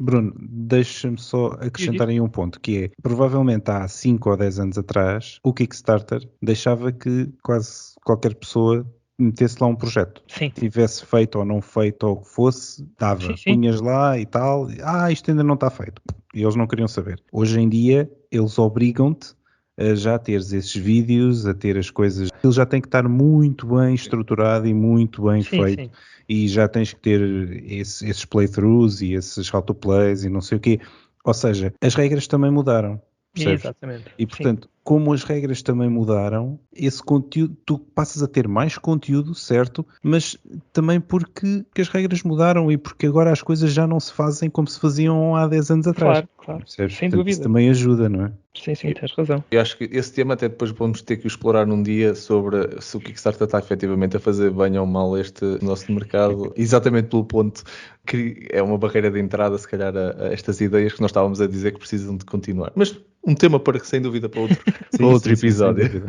Bruno, deixa-me só acrescentar aí um ponto, que é, provavelmente há 5 ou 10 anos atrás, o Kickstarter deixava que quase qualquer pessoa metesse lá um projeto. Tivesse feito ou não feito ou o que fosse, dava. Punhas lá e tal, isto ainda não está feito. E eles não queriam saber. Hoje em dia, eles obrigam-te a já teres esses vídeos, a ter as coisas. Ele já tem que estar muito bem estruturado e muito bem feito. E já tens que ter esses playthroughs e esses how to plays e não sei o quê. Ou seja, as regras também mudaram. Percebes? Exatamente. E portanto, como as regras também mudaram, esse conteúdo, tu passas a ter mais conteúdo, certo? Mas também porque as regras mudaram e porque agora as coisas já não se fazem como se faziam há 10 anos atrás. Claro. Percebes? Sem portanto, dúvida. Isso também ajuda, não é? Sim, tens razão. Eu acho que esse tema até depois vamos ter que explorar num dia sobre se o Kickstarter está efetivamente a fazer bem ou mal este nosso mercado, exatamente pelo ponto que é uma barreira de entrada, se calhar, a estas ideias que nós estávamos a dizer que precisam de continuar. Mas um tema para, sem dúvida, para outro episódio.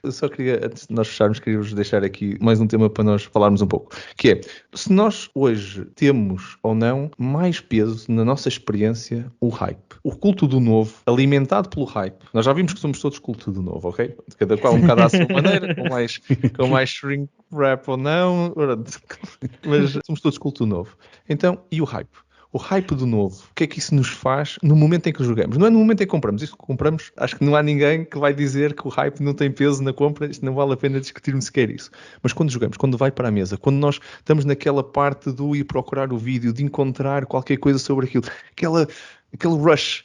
Eu só queria, antes de nós fecharmos, queria-vos deixar aqui mais um tema para nós falarmos um pouco, que é, se nós hoje temos ou não mais peso na nossa experiência o hype. O culto do novo, alimentado pelo hype. Nós já vimos que somos todos culto do novo, ok? Cada qual um bocado à sua maneira, com mais shrink wrap ou não, mas somos todos culto do novo. Então, e o hype? O hype do novo, o que é que isso nos faz no momento em que jogamos? Não é no momento em que compramos. Isso que compramos, acho que não há ninguém que vai dizer que o hype não tem peso na compra, isto não vale a pena discutirmos sequer isso. Mas quando jogamos, quando vai para a mesa, quando nós estamos naquela parte do ir procurar o vídeo, de encontrar qualquer coisa sobre aquilo, aquele rush.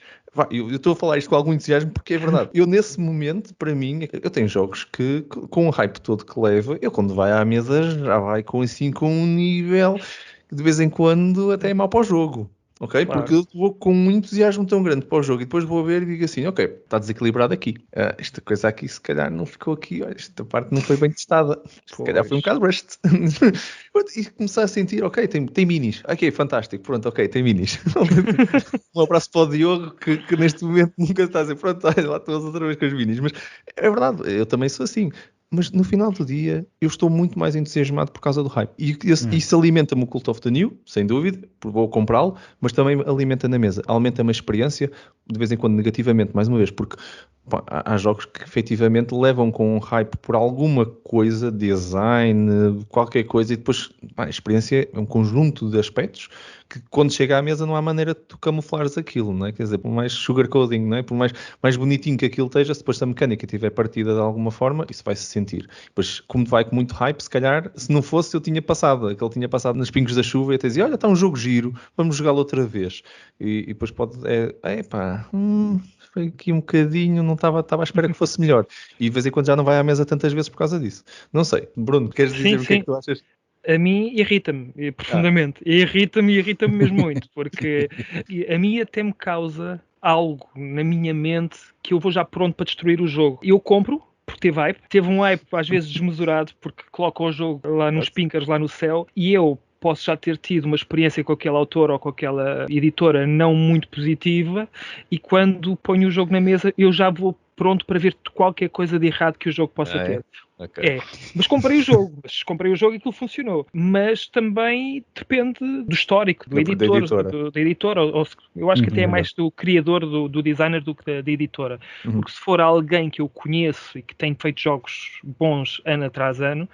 Eu estou a falar isto com algum entusiasmo porque é verdade. Eu nesse momento, para mim, eu tenho jogos que, com o hype todo que leva, eu quando vai à mesa já vai com um nível... de vez em quando até é mau para o jogo. ok? Claro. Porque eu vou com um entusiasmo tão grande para o jogo e depois vou ver e digo assim, ok, está desequilibrado aqui. Esta coisa aqui se calhar não ficou aqui, olha, esta parte não foi bem testada. Se calhar foi um bocado rushed. E começar a sentir, ok, tem minis. Ok, fantástico, pronto, ok, tem minis. Um abraço para o Diogo, que neste momento nunca está a dizer, pronto, olha, lá estou outra vez com as minis. Mas é verdade, eu também sou assim. Mas no final do dia, eu estou muito mais entusiasmado por causa do hype. E isso alimenta-me o Cult of the New, sem dúvida, porque vou comprá-lo, mas também alimenta na mesa. Alimenta-me a experiência, de vez em quando negativamente, mais uma vez, porque pá, há jogos que efetivamente levam com um hype por alguma coisa, design, qualquer coisa, e depois pá, a experiência é um conjunto de aspectos que quando chega à mesa não há maneira de tu camuflares aquilo, não é? Quer dizer, por mais sugarcoating, não é? Por mais bonitinho que aquilo esteja, se depois a mecânica estiver partida de alguma forma, isso vai-se sentir. Depois, como vai com muito hype, se calhar, se não fosse, eu tinha passado, aquele tinha passado nos pingos da chuva e até dizia, olha, está um jogo giro, vamos jogá-lo outra vez. E depois pode, foi aqui um bocadinho, não estava à espera que fosse melhor. E de vez em quando já não vai à mesa tantas vezes por causa disso. Não sei. Bruno, queres dizer o que é que tu achas? A mim irrita-me profundamente. Irrita-me mesmo muito, porque a mim até me causa algo na minha mente que eu vou já pronto para destruir o jogo. Eu compro, porque teve um hype às vezes desmesurado, porque coloca o jogo lá nos pinkers, lá no céu, e eu posso já ter tido uma experiência com aquele autor ou com aquela editora não muito positiva, e quando ponho o jogo na mesa eu já vou pronto para ver qualquer coisa de errado que o jogo possa ter. Okay. Mas comprei o jogo e aquilo funcionou. Mas também depende do histórico, do editor, da editora. Eu acho que até é mais do criador, do designer do que da editora. Porque se for alguém que eu conheço e que tem feito jogos bons ano atrás ano,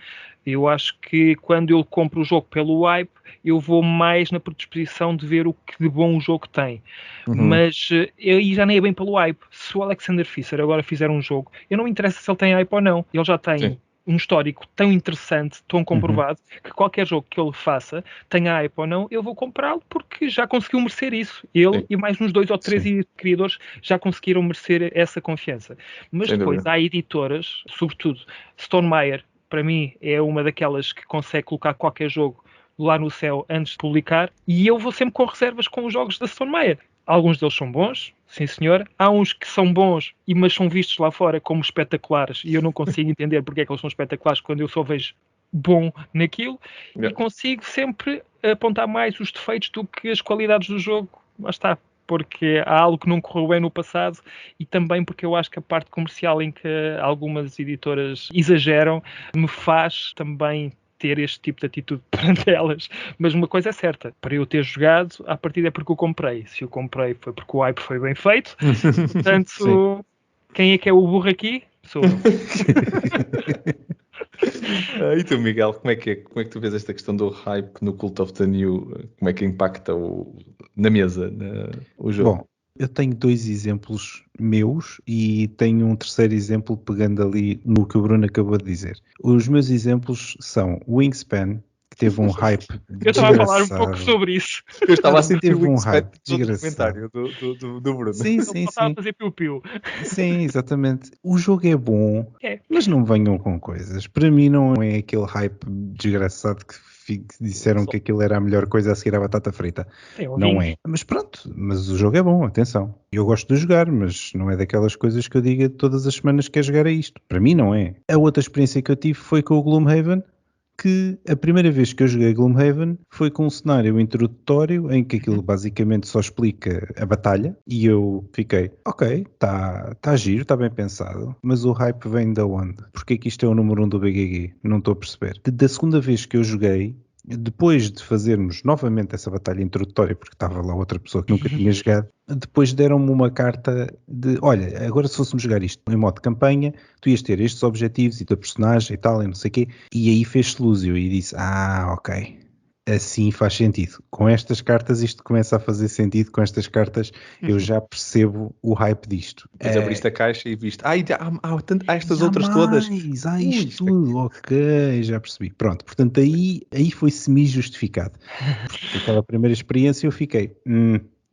eu acho que quando eu compro o jogo pelo hype, eu vou mais na predisposição de ver o que de bom o jogo tem. Mas aí já nem é bem pelo hype. Se o Alexander Fischer agora fizer um jogo, eu não me interessa se ele tem hype ou não. Ele já tem um histórico tão interessante, tão comprovado, que qualquer jogo que ele faça, tenha hype ou não, eu vou comprá-lo porque já conseguiu merecer isso. Ele e mais uns 2 ou 3 criadores já conseguiram merecer essa confiança. Mas depois há editoras, sobretudo Stonemaier, para mim é uma daquelas que consegue colocar qualquer jogo lá no céu antes de publicar, e eu vou sempre com reservas com os jogos da Stonemaier. Alguns deles são bons, sim senhor. Há uns que são bons, mas são vistos lá fora como espetaculares, e eu não consigo entender porque é que eles são espetaculares quando eu só vejo bom naquilo, e consigo sempre apontar mais os defeitos do que as qualidades do jogo. Lá está. Porque há algo que não correu bem no passado, e também porque eu acho que a parte comercial em que algumas editoras exageram me faz também ter este tipo de atitude perante elas. Mas uma coisa é certa, para eu ter jogado, à partida é porque eu comprei. Se eu comprei foi porque o hype foi bem feito. Portanto, quem é que é o burro aqui? Sou eu. E tu, Miguel, como é que tu vês esta questão do hype no Cult of the New? Como é que impacta na mesa o jogo? Bom, eu tenho 2 exemplos meus e tenho um terceiro exemplo pegando ali no que o Bruno acabou de dizer. Os meus exemplos são o Wingspan, que teve um hype Eu estava a falar um pouco sobre isso. Eu estava a sentir o Wingspan todo o comentário do Bruno. Sim. Estava a fazer piu-piu. Sim, exatamente. O jogo é bom, mas não venham com coisas. Para mim não é aquele hype desgraçado que disseram que aquilo era a melhor coisa a seguir à batata frita. Não é. Mas pronto, mas o jogo é bom, atenção. Eu gosto de jogar, mas não é daquelas coisas que eu diga todas as semanas que quer jogar a isto. Para mim não é. A outra experiência que eu tive foi com o Gloomhaven, que a primeira vez que eu joguei Gloomhaven foi com um cenário introdutório em que aquilo basicamente só explica a batalha, e eu fiquei, ok, está giro, está bem pensado, mas o hype vem da onde? Porque é que isto é o número 1 do BGG? Não estou a perceber. Da segunda vez que eu joguei, depois de fazermos novamente essa batalha introdutória, porque estava lá outra pessoa que nunca tinha jogado, depois deram-me uma carta de, olha, agora se fôssemos jogar isto em modo de campanha, tu ias ter estes objetivos e teu personagem e tal, e não sei o quê, e aí fez-se lúcio e disse, ok, assim faz sentido. Com estas cartas isto começa a fazer sentido, com estas cartas eu já percebo o hype disto. Depois abriste a caixa e viste, há estas outras todas. Há isto tudo, ok, já percebi. Pronto, portanto aí foi semi-justificado. Porque aquela primeira experiência eu fiquei,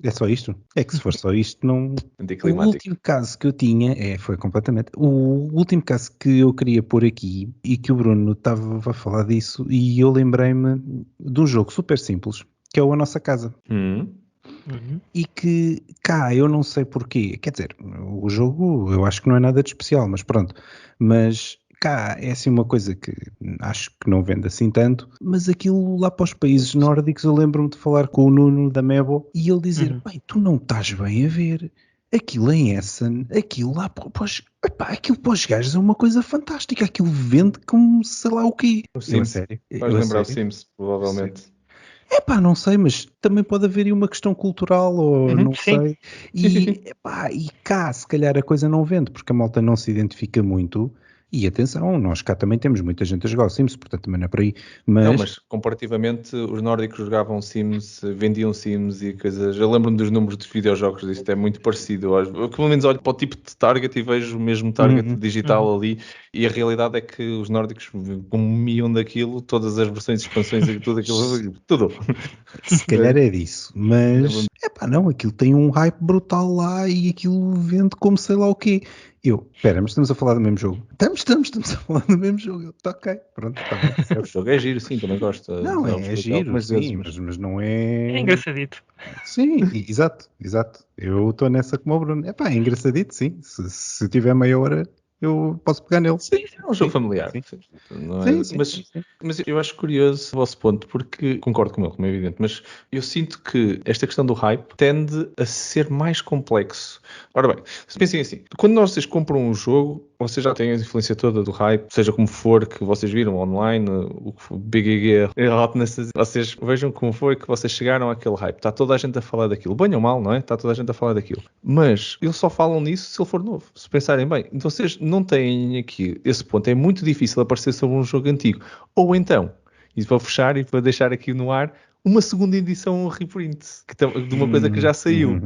é só isto? É que se for só isto, não... O último caso que eu tinha, foi completamente... O último caso que eu queria pôr aqui, e que o Bruno estava a falar disso, e eu lembrei-me de um jogo super simples, que é o A Nossa Casa. e que cá eu não sei porquê, quer dizer, o jogo eu acho que não é nada de especial, mas pronto, mas cá é assim uma coisa que acho que não vende assim tanto, mas aquilo lá para os países nórdicos eu lembro-me de falar com o Nuno da Mebo e ele dizer, bem, tu não estás bem a ver, aquilo em Essen, aquilo lá aquilo para os gajos é uma coisa fantástica, aquilo vende como sei lá o quê. O Eu a Sims. sério. Vais Eu a lembrar o sério. Sims, provavelmente. Não sei, mas também pode haver aí uma questão cultural, ou não sim. sei. E cá, se calhar a coisa não vende, porque a malta não se identifica muito. E atenção, nós cá também temos muita gente a jogar o Sims, portanto também não é por aí. Mas comparativamente, os nórdicos jogavam Sims, vendiam Sims e coisas. Eu lembro-me dos números dos videojogos, isto é muito parecido. Eu pelo menos olho para o tipo de target e vejo o mesmo target digital ali. E a realidade é que os nórdicos comiam daquilo, todas as versões de expansões e tudo aquilo, tudo. Se calhar é disso, mas não, aquilo tem um hype brutal lá e aquilo vende como sei lá o quê. Espera, mas estamos a falar do mesmo jogo. Estamos a falar do mesmo jogo. Tá ok, pronto, está bem. O jogo é giro, sim, também gosto. Não, é giro, algumas vezes, sim, mas não é... É engraçadito. Sim, exato. Eu estou nessa como o Bruno. É engraçadito, sim. Se tiver meia hora, eu posso pegar nele. Sim, é um jogo familiar. Sim. Não é? Sim. Mas eu acho curioso o vosso ponto, porque concordo com ele, como é evidente, mas eu sinto que esta questão do hype tende a ser mais complexo. Ora bem, se pensem assim, quando vocês compram um jogo, vocês já têm a influência toda do hype, seja como for que vocês viram online, o Big Hotness, vocês vejam como foi que vocês chegaram àquele hype. Está toda a gente a falar daquilo, bem ou mal, não é? Está toda a gente a falar daquilo. Mas eles só falam nisso se ele for novo. Se pensarem bem, então vocês não têm aqui esse ponto. É muito difícil aparecer sobre um jogo antigo. Ou então, e para fechar e para deixar aqui no ar, uma segunda edição, um reprint de uma coisa que já saiu.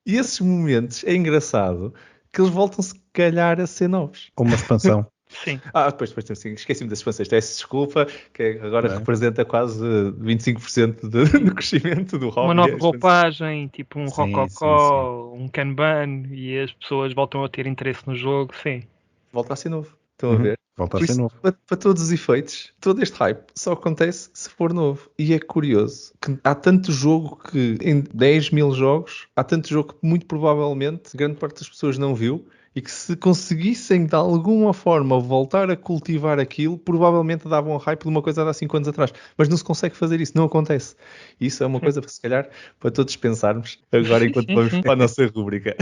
E esses momentos, é engraçado que eles voltam se calhar a ser novos. Ou uma expansão. Sim. Depois sim, esqueci-me das expansões. Peço desculpa, que agora representa quase 25% do crescimento do hobby. Uma nova roupagem, tipo um Sim, rococó, um Kanban, e as pessoas voltam a ter interesse no jogo, sim. Volta a ser novo. Estão a ver? Volta a ser novo. Para todos os efeitos, todo este hype só acontece se for novo. E é curioso que há tanto jogo que em 10 mil jogos, há tanto jogo que muito provavelmente grande parte das pessoas não viu e que se conseguissem de alguma forma voltar a cultivar aquilo, provavelmente davam hype de uma coisa de há 5 anos atrás. Mas não se consegue fazer isso, não acontece. E isso é uma coisa, se calhar, para todos pensarmos agora enquanto vamos para a nossa rúbrica.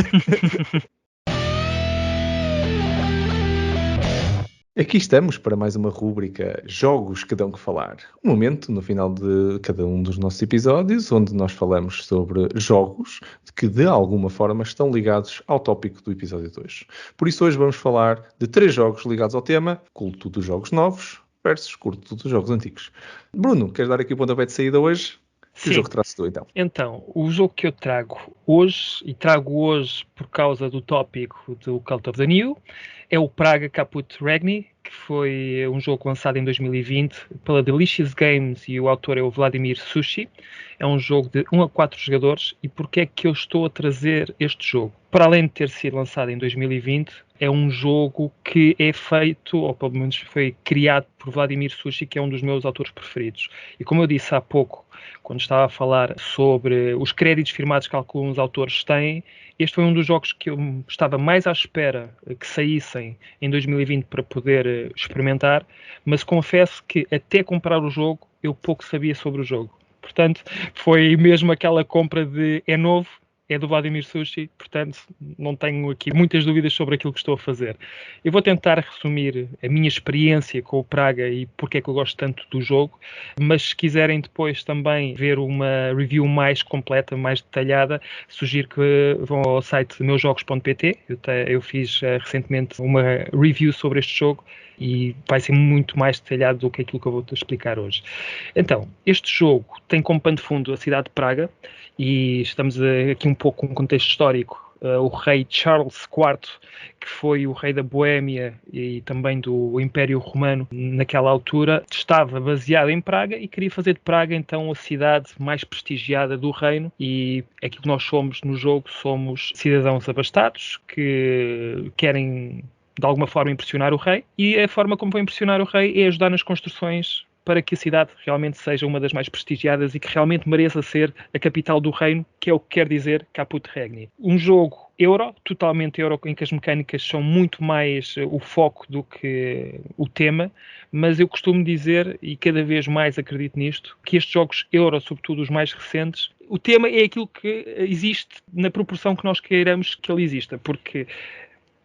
Aqui estamos para mais uma rúbrica Jogos que dão que falar. Um momento no final de cada um dos nossos episódios onde nós falamos sobre jogos que de alguma forma estão ligados ao tópico do episódio 2. Por isso hoje vamos falar de 3 jogos ligados ao tema culto dos jogos novos versus culto dos jogos antigos. Bruno, queres dar aqui o pontapé de saída hoje? Que jogo trazes tu então? Então, o jogo que eu trago hoje, e trago hoje por causa do tópico do Cult of the New, é o Praga Caput Regni, que foi um jogo lançado em 2020 pela Delicious Games e o autor é o Vladimir Sushi. É um jogo de 1 a 4 jogadores. E porquê é que eu estou a trazer este jogo? Para além de ter sido lançado em 2020, é um jogo que é feito, ou pelo menos foi criado por Vladimir Sushi, que é um dos meus autores preferidos. E como eu disse há pouco, quando estava a falar sobre os créditos firmados que alguns autores têm, este foi um dos jogos que eu estava mais à espera que saíssem em 2020 para poder experimentar, mas confesso que até comprar o jogo eu pouco sabia sobre o jogo. Portanto, foi mesmo aquela compra de é novo, é do Vladimir Sushi, portanto não tenho aqui muitas dúvidas sobre aquilo que estou a fazer. Eu vou tentar resumir a minha experiência com o Praga e porque é que eu gosto tanto do jogo, mas se quiserem depois também ver uma review mais completa, mais detalhada, sugiro que vão ao site meusjogos.pt. Eu fiz recentemente uma review sobre este jogo e vai ser muito mais detalhado do que aquilo que eu vou-te explicar hoje. Então, este jogo tem como pano de fundo a cidade de Praga e estamos aqui um pouco com um contexto histórico. O rei Charles IV, que foi o rei da Boémia e também do Império Romano naquela altura, estava baseado em Praga e queria fazer de Praga então a cidade mais prestigiada do reino, e aquilo que nós somos no jogo, somos cidadãos abastados que querem de alguma forma impressionar o rei, e a forma como vão impressionar o rei é ajudar nas construções para que a cidade realmente seja uma das mais prestigiadas e que realmente mereça ser a capital do reino, que é o que quer dizer Caput Regni. Um jogo euro, totalmente euro, em que as mecânicas são muito mais o foco do que o tema, mas eu costumo dizer, e cada vez mais acredito nisto, que estes jogos euro, sobretudo os mais recentes, o tema é aquilo que existe na proporção que nós queiramos que ele exista, porque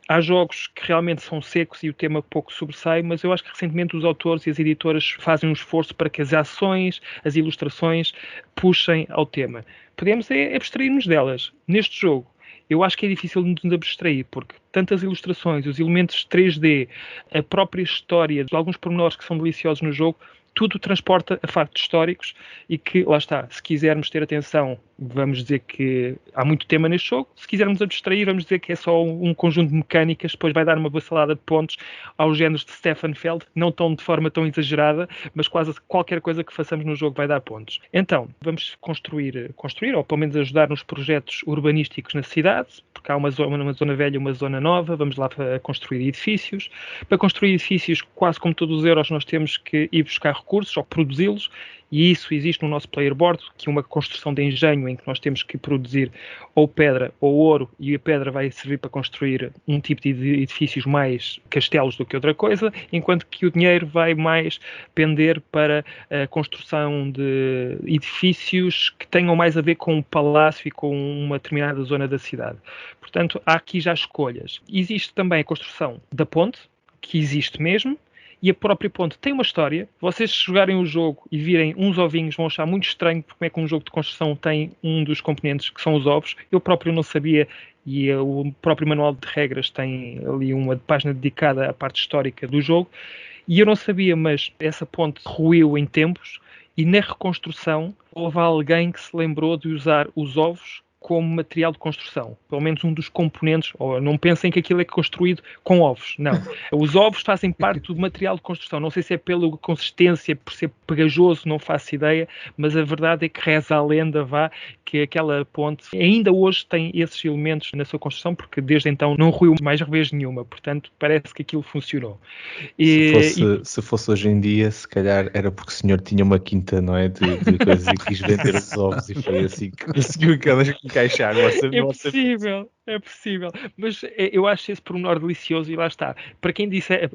há jogos que realmente são secos e o tema pouco sobressai, mas eu acho que recentemente os autores e as editoras fazem um esforço para que as ações, as ilustrações, puxem ao tema. Podemos abstrair-nos delas. Neste jogo, eu acho que é difícil de nos abstrair, porque tantas ilustrações, os elementos 3D, a própria história, alguns pormenores que são deliciosos no jogo, tudo transporta a factos históricos e que, lá está, se quisermos ter atenção, vamos dizer que há muito tema neste jogo. Se quisermos abstrair, vamos dizer que é só um conjunto de mecânicas, depois vai dar uma vassalada de pontos aos géneros de Stefan Feld, não tão de forma tão exagerada, mas quase qualquer coisa que façamos no jogo vai dar pontos. Então, vamos construir, ou pelo menos ajudar nos projetos urbanísticos na cidade, porque há uma zona velha e uma zona nova, vamos lá para construir edifícios. Para construir edifícios, quase como todos os euros, nós temos que ir buscar recursos ou produzi-los, e isso existe no nosso player board, que é uma construção de engenho em que nós temos que produzir ou pedra ou ouro, e a pedra vai servir para construir um tipo de edifícios mais castelos do que outra coisa, enquanto que o dinheiro vai mais pender para a construção de edifícios que tenham mais a ver com o palácio e com uma determinada zona da cidade. Portanto, há aqui já escolhas. Existe também a construção da ponte, que existe mesmo, e a própria ponte tem uma história. Vocês, se jogarem o jogo e virem uns ovinhos, vão achar muito estranho como é que um jogo de construção tem um dos componentes que são os ovos. Eu próprio não sabia, e o próprio manual de regras tem ali uma página dedicada à parte histórica do jogo, e eu não sabia, mas essa ponte ruiu em tempos, e na reconstrução houve alguém que se lembrou de usar os ovos como material de construção, pelo menos um dos componentes, ou não pensem que aquilo é construído com ovos, não. Os ovos fazem parte do material de construção, não sei se é pela consistência, por ser pegajoso, não faço ideia, mas a verdade é que reza a lenda, que aquela ponte ainda hoje tem esses elementos na sua construção, porque desde então não ruiu mais vez nenhuma, portanto parece que aquilo funcionou. Se fosse hoje em dia, se calhar era porque o senhor tinha uma quinta, não é, de coisas e quis vender os ovos, e foi assim que conseguiu encaixar. É possível, mas eu acho esse pormenor delicioso, e lá está. Para quem disser,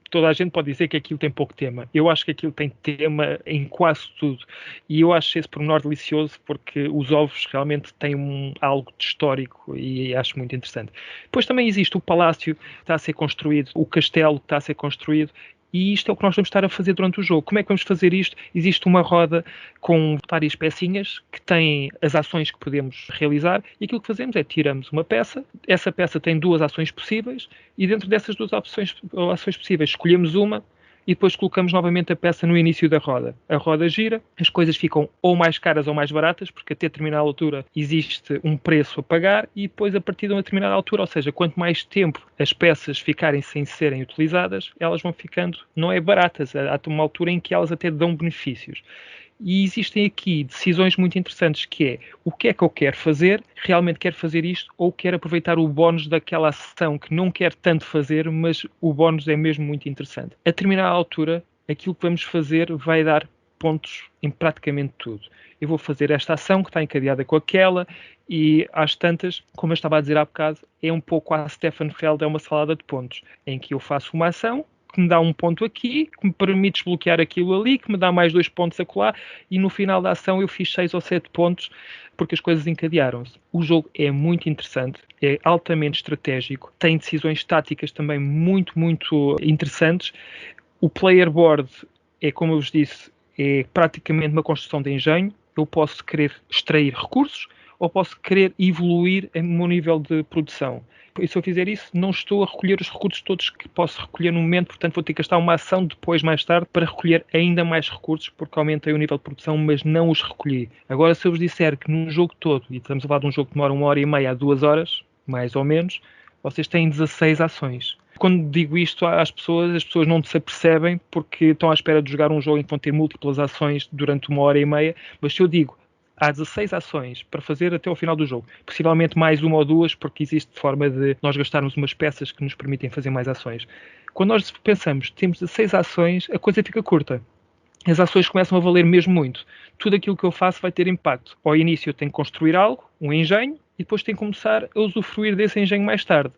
toda a gente pode dizer que aquilo tem pouco tema. Eu acho que aquilo tem tema em quase tudo. E eu acho esse pormenor delicioso porque os ovos realmente têm algo de histórico, e acho muito interessante. Depois também existe o palácio que está a ser construído, o castelo que está a ser construído. E isto é o que nós vamos estar a fazer durante o jogo. Como é que vamos fazer isto? Existe uma roda com várias pecinhas que têm as ações que podemos realizar, e aquilo que fazemos é tiramos uma peça, essa peça tem duas ações possíveis, e dentro dessas duas ações possíveis escolhemos uma e depois colocamos novamente a peça no início da roda. A roda gira, as coisas ficam ou mais caras ou mais baratas, porque até determinada altura existe um preço a pagar, e depois a partir de uma determinada altura, ou seja, quanto mais tempo as peças ficarem sem serem utilizadas, elas vão ficando, não é baratas, há uma altura em que elas até dão benefícios. E existem aqui decisões muito interessantes, que é o que é que eu quero fazer, realmente quero fazer isto, ou quero aproveitar o bónus daquela ação que não quero tanto fazer, mas o bónus é mesmo muito interessante. A determinada altura, aquilo que vamos fazer vai dar pontos em praticamente tudo. Eu vou fazer esta ação que está encadeada com aquela, e às tantas, como eu estava a dizer há bocado, é um pouco a Stefan Feld, é uma salada de pontos, em que eu faço uma ação que me dá um ponto aqui, que me permite desbloquear aquilo ali, que me dá mais 2 pontos acolá, e no final da ação eu fiz 6 ou 7 pontos, porque as coisas encadearam-se. O jogo é muito interessante, é altamente estratégico, tem decisões táticas também muito, muito interessantes. O player board é, como eu vos disse, é praticamente uma construção de engenho. Eu posso querer extrair recursos, ou posso querer evoluir no meu nível de produção. E se eu fizer isso, não estou a recolher os recursos todos que posso recolher no momento, portanto vou ter que gastar uma ação depois, mais tarde, para recolher ainda mais recursos, porque aumentei o nível de produção, mas não os recolhi. Agora, se eu vos disser que num jogo todo, e estamos a falar de um jogo que demora 1h30 a 2 horas, mais ou menos, vocês têm 16 ações. Quando digo isto às pessoas, as pessoas não se apercebem, porque estão à espera de jogar um jogo em que vão ter múltiplas ações durante 1h30, mas se eu digo há 16 ações para fazer até ao final do jogo. Possivelmente mais uma ou duas, porque existe forma de nós gastarmos umas peças que nos permitem fazer mais ações. Quando nós pensamos que temos 16 ações, a coisa fica curta. as ações começam a valer mesmo muito. Tudo aquilo que eu faço vai ter impacto. Ao início eu tenho que construir algo, um engenho, e depois tenho que começar a usufruir desse engenho mais tarde.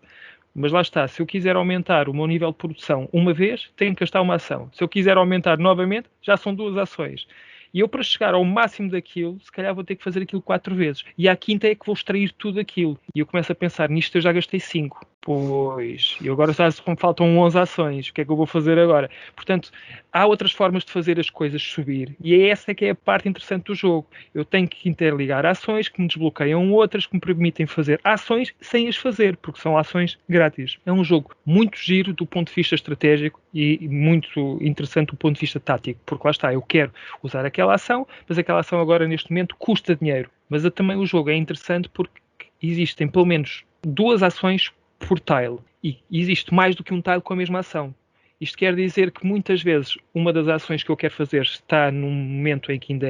Mas lá está, se eu quiser aumentar o meu nível de produção uma vez, tenho que gastar uma ação. Se eu quiser aumentar novamente, já são 2 ações. E eu, para chegar ao máximo daquilo, se calhar vou ter que fazer aquilo 4 vezes. E à quinta é que vou extrair tudo aquilo. E eu começo a pensar, nisto eu já gastei 5. Pois, e agora já me faltam 11 ações. O que é que eu vou fazer agora? Portanto, há outras formas de fazer as coisas subir. E é essa que é a parte interessante do jogo. Eu tenho que interligar ações que me desbloqueiam outras, que me permitem fazer ações sem as fazer, porque são ações grátis. É um jogo muito giro do ponto de vista estratégico e muito interessante do ponto de vista tático, porque lá está, eu quero usar aquela ação, mas aquela ação agora neste momento custa dinheiro. Mas também o jogo é interessante porque existem pelo menos 2 ações por tile e existe mais do que um tile com a mesma ação. Isto quer dizer que muitas vezes uma das ações que eu quero fazer está num momento em que ainda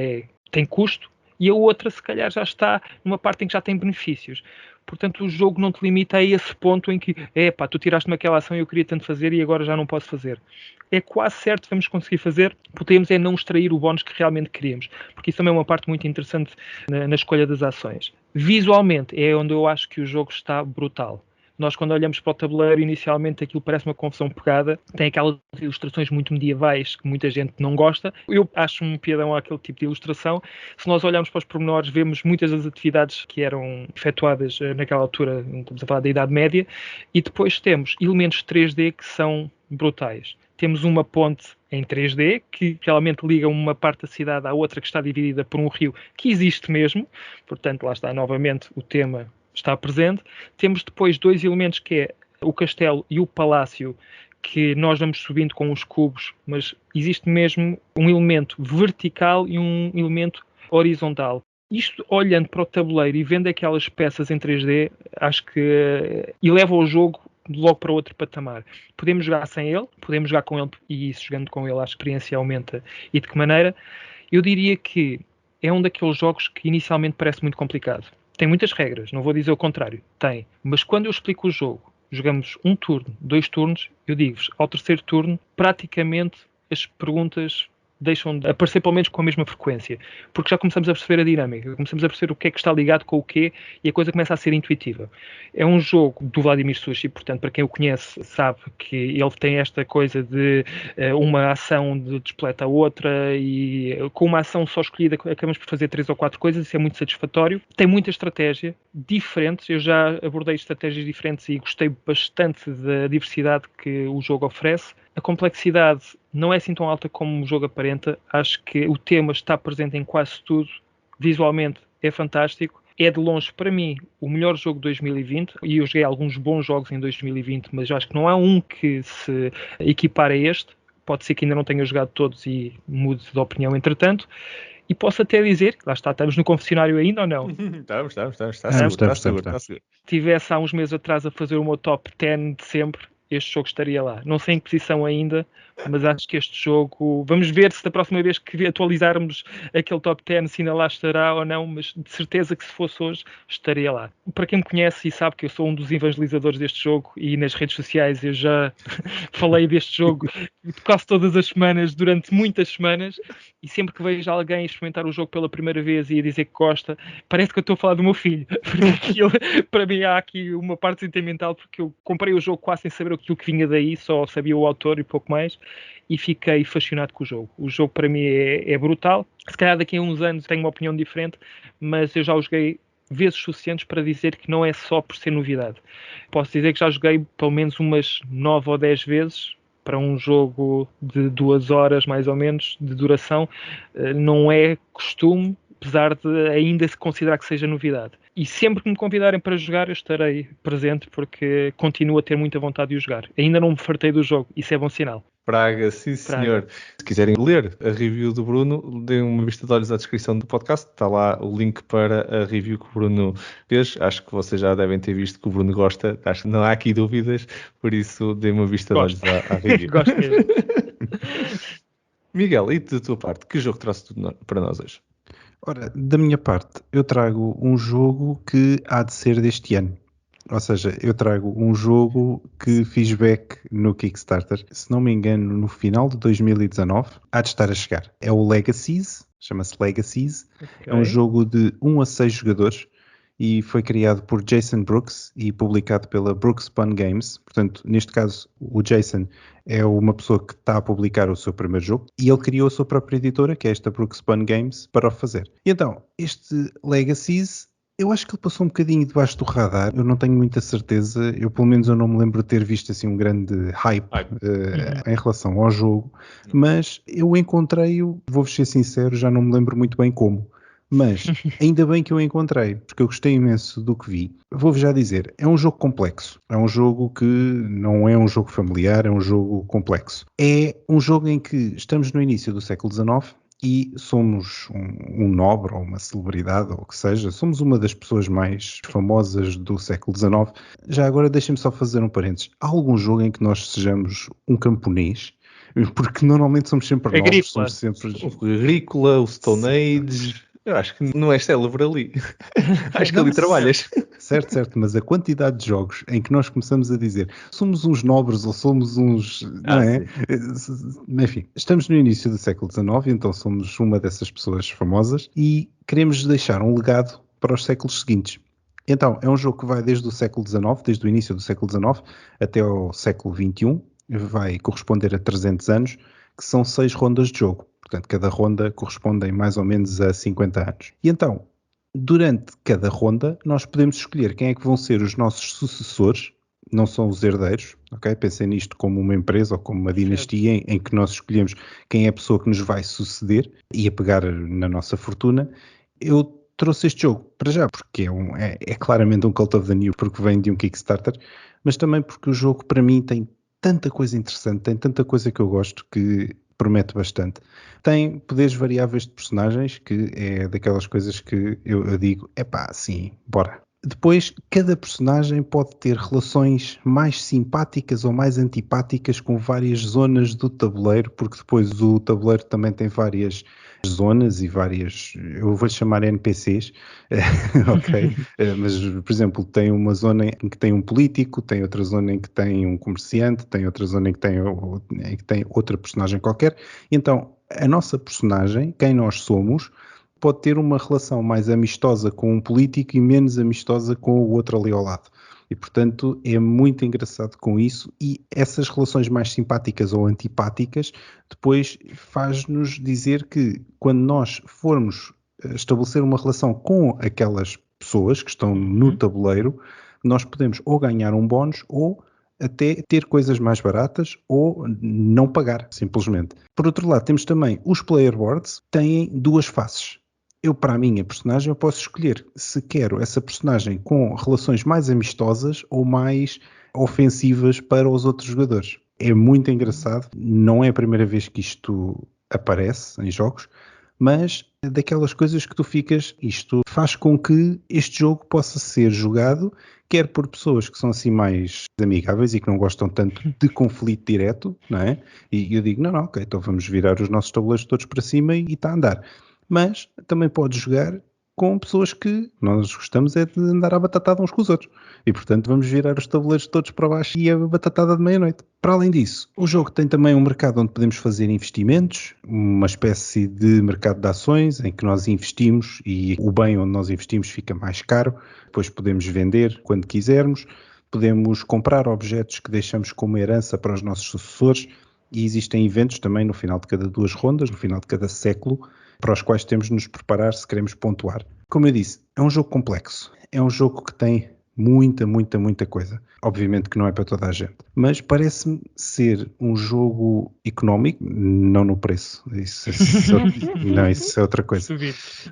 tem custo e a outra se calhar já está numa parte em que já tem benefícios. Portanto, o jogo não te limita a esse ponto em que tu tiraste-me aquela ação e eu queria tanto fazer e agora já não posso fazer. É quase certo que vamos conseguir fazer, podemos não extrair o bónus que realmente queríamos, porque isso também é uma parte muito interessante na escolha das ações. Visualmente é onde eu acho que o jogo está brutal. Nós, quando olhamos para o tabuleiro, inicialmente aquilo parece uma confusão pegada. Tem aquelas ilustrações muito medievais que muita gente não gosta. Eu acho um piadão àquele tipo de ilustração. Se nós olharmos para os pormenores, vemos muitas das atividades que eram efetuadas naquela altura, estamos a falar da Idade Média, e depois temos elementos 3D que são brutais. Temos uma ponte em 3D que realmente liga uma parte da cidade à outra que está dividida por um rio que existe mesmo. Portanto, lá está novamente o tema está presente. Temos depois 2 elementos que é o castelo e o palácio, que nós vamos subindo com os cubos, mas existe mesmo um elemento vertical e um elemento horizontal. Isto, olhando para o tabuleiro e vendo aquelas peças em 3D, acho que eleva o jogo logo para outro patamar. Podemos jogar sem ele, podemos jogar com ele, e isso, jogando com ele, a experiência aumenta. E de que maneira? Eu diria que é um daqueles jogos que inicialmente parece muito complicado. Tem muitas regras, não vou dizer o contrário. Tem. Mas quando eu explico o jogo, jogamos um turno, 2 turnos, eu digo-vos, ao terceiro turno, praticamente as perguntas deixam de aparecer pelo menos com a mesma frequência. Porque já começamos a perceber a dinâmica, começamos a perceber o que é que está ligado com o quê e a coisa começa a ser intuitiva. É um jogo do Vladimir Sushi, portanto, para quem o conhece, sabe que ele tem esta coisa de uma ação despleta a outra e com uma ação só escolhida acabamos por fazer 3 ou 4 coisas, isso é muito satisfatório. Tem muita estratégia diferente, eu já abordei estratégias diferentes e gostei bastante da diversidade que o jogo oferece. A complexidade não é assim tão alta como o jogo aparenta. Acho que o tema está presente em quase tudo. Visualmente é fantástico. É de longe, para mim, o melhor jogo de 2020. E eu joguei alguns bons jogos em 2020, mas acho que não há um que se equipare a este. Pode ser que ainda não tenha jogado todos e mude de opinião entretanto. E posso até dizer, lá está, estamos no confessionário ainda ou não? Estamos. Estivesse há uns meses atrás a fazer o meu top 10 de sempre, este jogo estaria lá. Não sei em que posição ainda, mas acho que este jogo... Vamos ver se da próxima vez que atualizarmos aquele top 10 se ainda lá estará ou não, mas de certeza que se fosse hoje, estaria lá. Para quem me conhece e sabe que eu sou um dos evangelizadores deste jogo e nas redes sociais eu já falei deste jogo quase todas as semanas, durante muitas semanas, e sempre que vejo alguém experimentar o jogo pela primeira vez e a dizer que gosta, parece que eu estou a falar do meu filho. Porque aquilo, para mim há aqui uma parte sentimental, porque eu comprei o jogo quase sem saber aquilo que vinha daí, só sabia o autor e pouco mais, e fiquei fascinado com o jogo. O jogo para mim é brutal. Se calhar daqui a uns anos tenho uma opinião diferente, mas eu já o joguei vezes suficientes para dizer que não é só por ser novidade. Posso dizer que já joguei pelo menos umas 9 ou 10 vezes para um jogo de 2 horas mais ou menos de duração. Não é costume, apesar de ainda se considerar que seja novidade. E sempre que me convidarem para jogar, eu estarei presente, porque continuo a ter muita vontade de o jogar. Ainda não me fartei do jogo, isso é bom sinal. Praga, sim senhor. Se quiserem ler a review do Bruno, deem uma vista de olhos à descrição do podcast. Está lá o link para a review que o Bruno fez. Acho que vocês já devem ter visto que o Bruno gosta. Acho que não há aqui dúvidas, por isso deem uma vista de olhos à review. Gosto mesmo. Miguel, e da tua parte, que jogo trouxe tudo para nós hoje? Ora, da minha parte, eu trago um jogo que há de ser deste ano. Ou seja, eu trago um jogo que fiz back no Kickstarter, se não me engano, no final de 2019, há de estar a chegar. É o Legacies, chama-se Legacies. É um jogo de 1 a 6 jogadores e foi criado por Jason Brooks e publicado pela Brooks Pun Games. Portanto, neste caso, o Jason é uma pessoa que está a publicar o seu primeiro jogo e ele criou a sua própria editora, que é esta Brooks Pun Games, para o fazer. E então, este Legacies, eu acho que ele passou um bocadinho debaixo do radar, eu não tenho muita certeza, pelo menos eu não me lembro de ter visto assim um grande hype em relação ao jogo, mas eu encontrei-o, vou-vos ser sincero, já não me lembro muito bem como, mas ainda bem que eu encontrei, porque eu gostei imenso do que vi. Vou-vos já dizer, é um jogo complexo, é um jogo que não é um jogo familiar, é um jogo complexo. É um jogo em que estamos no início do século XIX, e somos um nobre ou uma celebridade ou o que seja, somos uma das pessoas mais famosas do século XIX. Já agora deixem-me só fazer um parênteses. Há algum jogo em que nós sejamos um camponês? Porque normalmente somos sempre nobres, somos sempre... O Agrícola, o Stone Age... Eu acho que não é célebre ali. Acho que ali trabalhas. Certo, mas a quantidade de jogos em que nós começamos a dizer somos uns nobres ou somos uns... não é? Enfim, estamos no início do século XIX, então somos uma dessas pessoas famosas e queremos deixar um legado para os séculos seguintes. Então, é um jogo que vai desde o século XIX, desde o início do século XIX até ao século XXI, vai corresponder a 300 anos, que são 6 rondas de jogo. Portanto, cada ronda corresponde em mais ou menos a 50 anos. E então, durante cada ronda, nós podemos escolher quem é que vão ser os nossos sucessores, não são os herdeiros, ok? Pensem nisto como uma empresa ou como uma dinastia em que nós escolhemos quem é a pessoa que nos vai suceder e a pegar na nossa fortuna. Eu trouxe este jogo para já porque é claramente um Cult of the New, porque vem de um Kickstarter, mas também porque o jogo para mim tem tanta coisa interessante, tem tanta coisa que eu gosto que promete bastante. Tem poderes variáveis de personagens, que é daquelas coisas que eu digo, sim, bora. Depois, cada personagem pode ter relações mais simpáticas ou mais antipáticas com várias zonas do tabuleiro, porque depois o tabuleiro também tem várias zonas e várias, eu vou-lhe chamar NPCs, ok? Mas, por exemplo, tem uma zona em que tem um político, tem outra zona em que tem um comerciante, tem outra zona em que tem outra personagem qualquer. Então, a nossa personagem, quem nós somos, pode ter uma relação mais amistosa com um político e menos amistosa com o outro ali ao lado. E, portanto, é muito engraçado com isso e essas relações mais simpáticas ou antipáticas depois faz-nos dizer que quando nós formos estabelecer uma relação com aquelas pessoas que estão no tabuleiro, nós podemos ou ganhar um bónus ou até ter coisas mais baratas ou não pagar, simplesmente. Por outro lado, temos também os player boards, têm duas faces. Eu, para a minha personagem, eu posso escolher se quero essa personagem com relações mais amistosas ou mais ofensivas para os outros jogadores. É muito engraçado, não é a primeira vez que isto aparece em jogos, mas é daquelas coisas que tu ficas, isto faz com que este jogo possa ser jogado, quer por pessoas que são assim mais amigáveis e que não gostam tanto de conflito direto, não é? E eu digo, não, ok, então vamos virar os nossos tabuleiros todos para cima e está a andar. Mas também podes jogar com pessoas que nós gostamos é de andar à batatada uns com os outros. E, portanto, vamos virar os tabuleiros todos para baixo e a batatada de meia-noite. Para além disso, o jogo tem também um mercado onde podemos fazer investimentos, uma espécie de mercado de ações em que nós investimos e o bem onde nós investimos fica mais caro. Depois podemos vender quando quisermos. Podemos comprar objetos que deixamos como herança para os nossos sucessores. E existem eventos também no final de cada 2 rondas, no final de cada século, para os quais temos de nos preparar se queremos pontuar. Como eu disse, é um jogo complexo. É um jogo que tem muita coisa. Obviamente que não é para toda a gente. Mas parece-me ser um jogo económico, não no preço. Isso é outra coisa.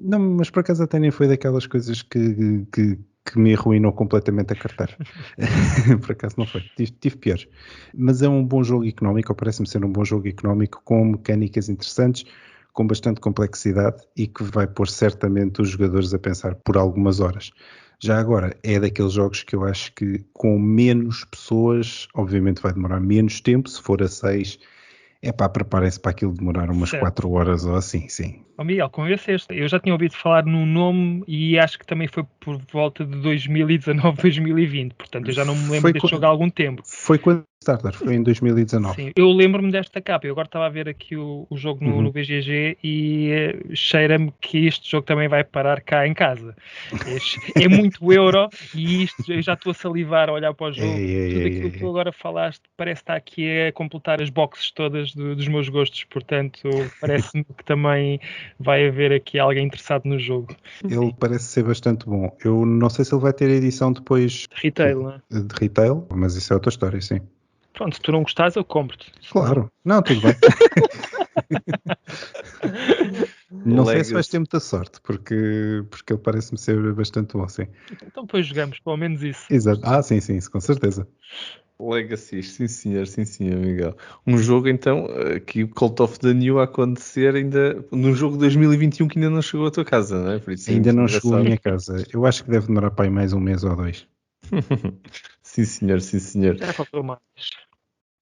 Não, mas por acaso até nem foi daquelas coisas que me arruinou completamente a carteira. Por acaso não foi. Tive piores. Mas é um bom jogo económico, ou parece-me ser um bom jogo económico, com mecânicas interessantes, com bastante complexidade e que vai pôr certamente os jogadores a pensar por algumas horas. Já agora, é daqueles jogos que eu acho que com menos pessoas, obviamente vai demorar menos tempo, se for a 6 É pá, preparem-se para aquilo demorar umas Certo. 4 horas ou assim, sim. Miguel, convenceste. Eu já tinha ouvido falar no nome e acho que também foi por volta de 2019, 2020. Portanto, eu já não me lembro deste jogo há algum tempo. Foi quando Starter, foi em 2019. Sim, eu lembro-me desta capa. Eu agora estava a ver aqui o jogo no BGG e cheira-me que este jogo também vai parar cá em casa. É muito euro e isto, eu já estou a salivar a olhar para o jogo. Tudo aquilo que tu agora falaste parece estar aqui a completar as boxes todas dos meus gostos. Portanto, parece-me que também vai haver aqui alguém interessado no jogo. Ele parece ser bastante bom. Eu não sei se ele vai ter edição depois Retail, não é? de retail, mas isso é outra história, sim. Pronto, se tu não gostares, eu compro-te. Claro. Não, tudo bem. Não sei se vais ter muita sorte, porque ele parece-me ser bastante bom, sim. Então depois jogamos, pelo menos isso. Exato. Ah, sim, isso, com certeza. Legacy, sim senhor, Miguel. Um jogo então, que o Cult of the New a acontecer ainda num jogo de 2021 que ainda não chegou à tua casa, não é? Por isso ainda não chegou à minha casa. Eu acho que deve demorar para aí mais um mês ou 2. Sim senhor. Já faltou mais.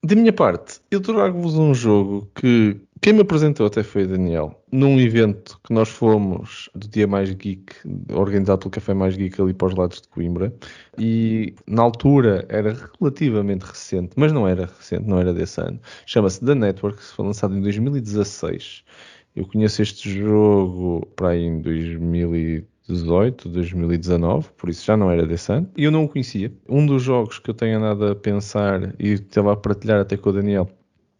Da minha parte, eu trago-vos um jogo que quem me apresentou até foi o Daniel, num evento que nós fomos do Dia Mais Geek, organizado pelo Café Mais Geek ali para os lados de Coimbra, e na altura era relativamente recente, mas não era recente, não era desse ano. Chama-se The Network, foi lançado em 2016. Eu conheço este jogo para aí em 2018, 2019, por isso já não era desse ano. E eu não o conhecia. Um dos jogos que eu tenho andado a pensar e estava a partilhar até com o Daniel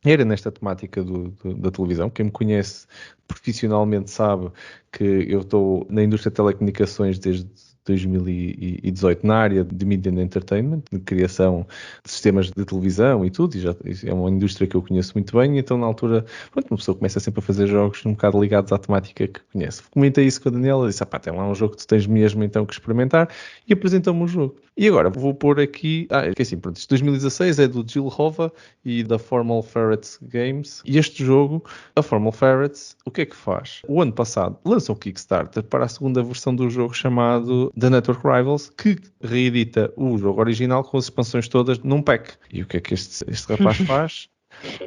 era nesta temática da televisão. Quem me conhece profissionalmente sabe que eu estou na indústria de telecomunicações desde 2018 na área de Media and Entertainment, de criação de sistemas de televisão e tudo, e já é uma indústria que eu conheço muito bem, então na altura, pronto, uma pessoa começa sempre a fazer jogos um bocado ligados à temática que conhece. Comentei isso com a Daniela, disse, pá, tem lá um jogo que tu tens mesmo então que experimentar, e apresentou-me o jogo. E agora vou pôr aqui, que assim, pronto, isto 2016 é do Jill Hova e da Formal Ferrets Games, e este jogo, a Formal Ferrets, o que é que faz? O ano passado lançou um Kickstarter para a segunda versão do jogo chamado The Network Rivals, que reedita o jogo original com as expansões todas num pack. E o que é que este rapaz faz?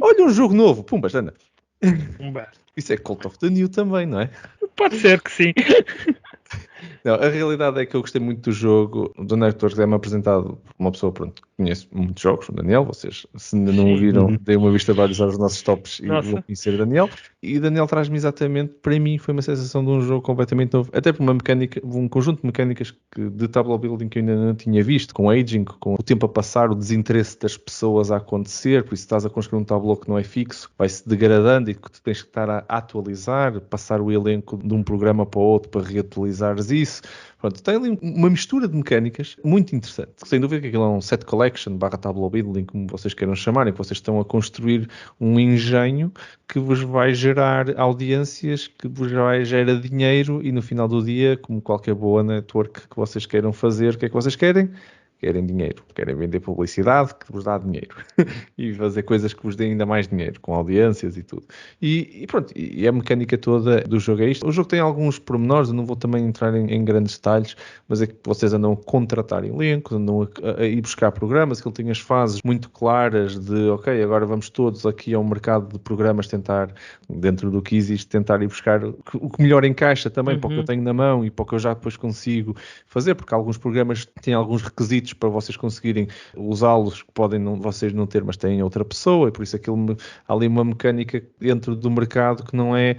Olha, um jogo novo! Pumba, Jana! Isso é Cult of the New também, não é? Pode ser que sim. Não, a realidade é que eu gostei muito do jogo. O The Network é-me apresentado por uma pessoa, pronto, que conhece muitos jogos, o Daniel. Vocês, se ainda não o viram, deem uma vista de olhos aos nossos tops e vão conhecer o Daniel. E o Daniel traz-me exatamente, para mim, foi uma sensação de um jogo completamente novo. Até por uma mecânica, um conjunto de mecânicas de tableau building que eu ainda não tinha visto, com aging, com o tempo a passar, o desinteresse das pessoas a acontecer. Por isso, estás a construir um tableau que não é fixo, vai-se degradando e que tu tens que estar a atualizar, passar o elenco de um programa para o outro para reatualizares isso. Pronto, tem ali uma mistura de mecânicas muito interessante. Sem dúvida que aquilo é um set collection / tableau building, como vocês queiram chamarem, que vocês estão a construir um engenho que vos vai gerar audiências, que vos vai gerar dinheiro e no final do dia, como qualquer boa network que vocês queiram fazer, o que é que vocês querem? Querem dinheiro, querem vender publicidade que vos dá dinheiro e fazer coisas que vos dêem ainda mais dinheiro, com audiências e tudo. E pronto, e a mecânica toda do jogo é isto. O jogo tem alguns pormenores, eu não vou também entrar em grandes detalhes, mas é que vocês andam a contratar elencos, andam a ir buscar programas, que ele tem as fases muito claras de, ok, agora vamos todos aqui ao mercado de programas tentar, dentro do que existe, tentar ir buscar o que melhor encaixa também para o que eu tenho na mão e para o que eu já depois consigo fazer, porque alguns programas têm alguns requisitos para vocês conseguirem usá-los que podem vocês não ter, mas têm outra pessoa, e por isso há ali uma mecânica dentro do mercado que não é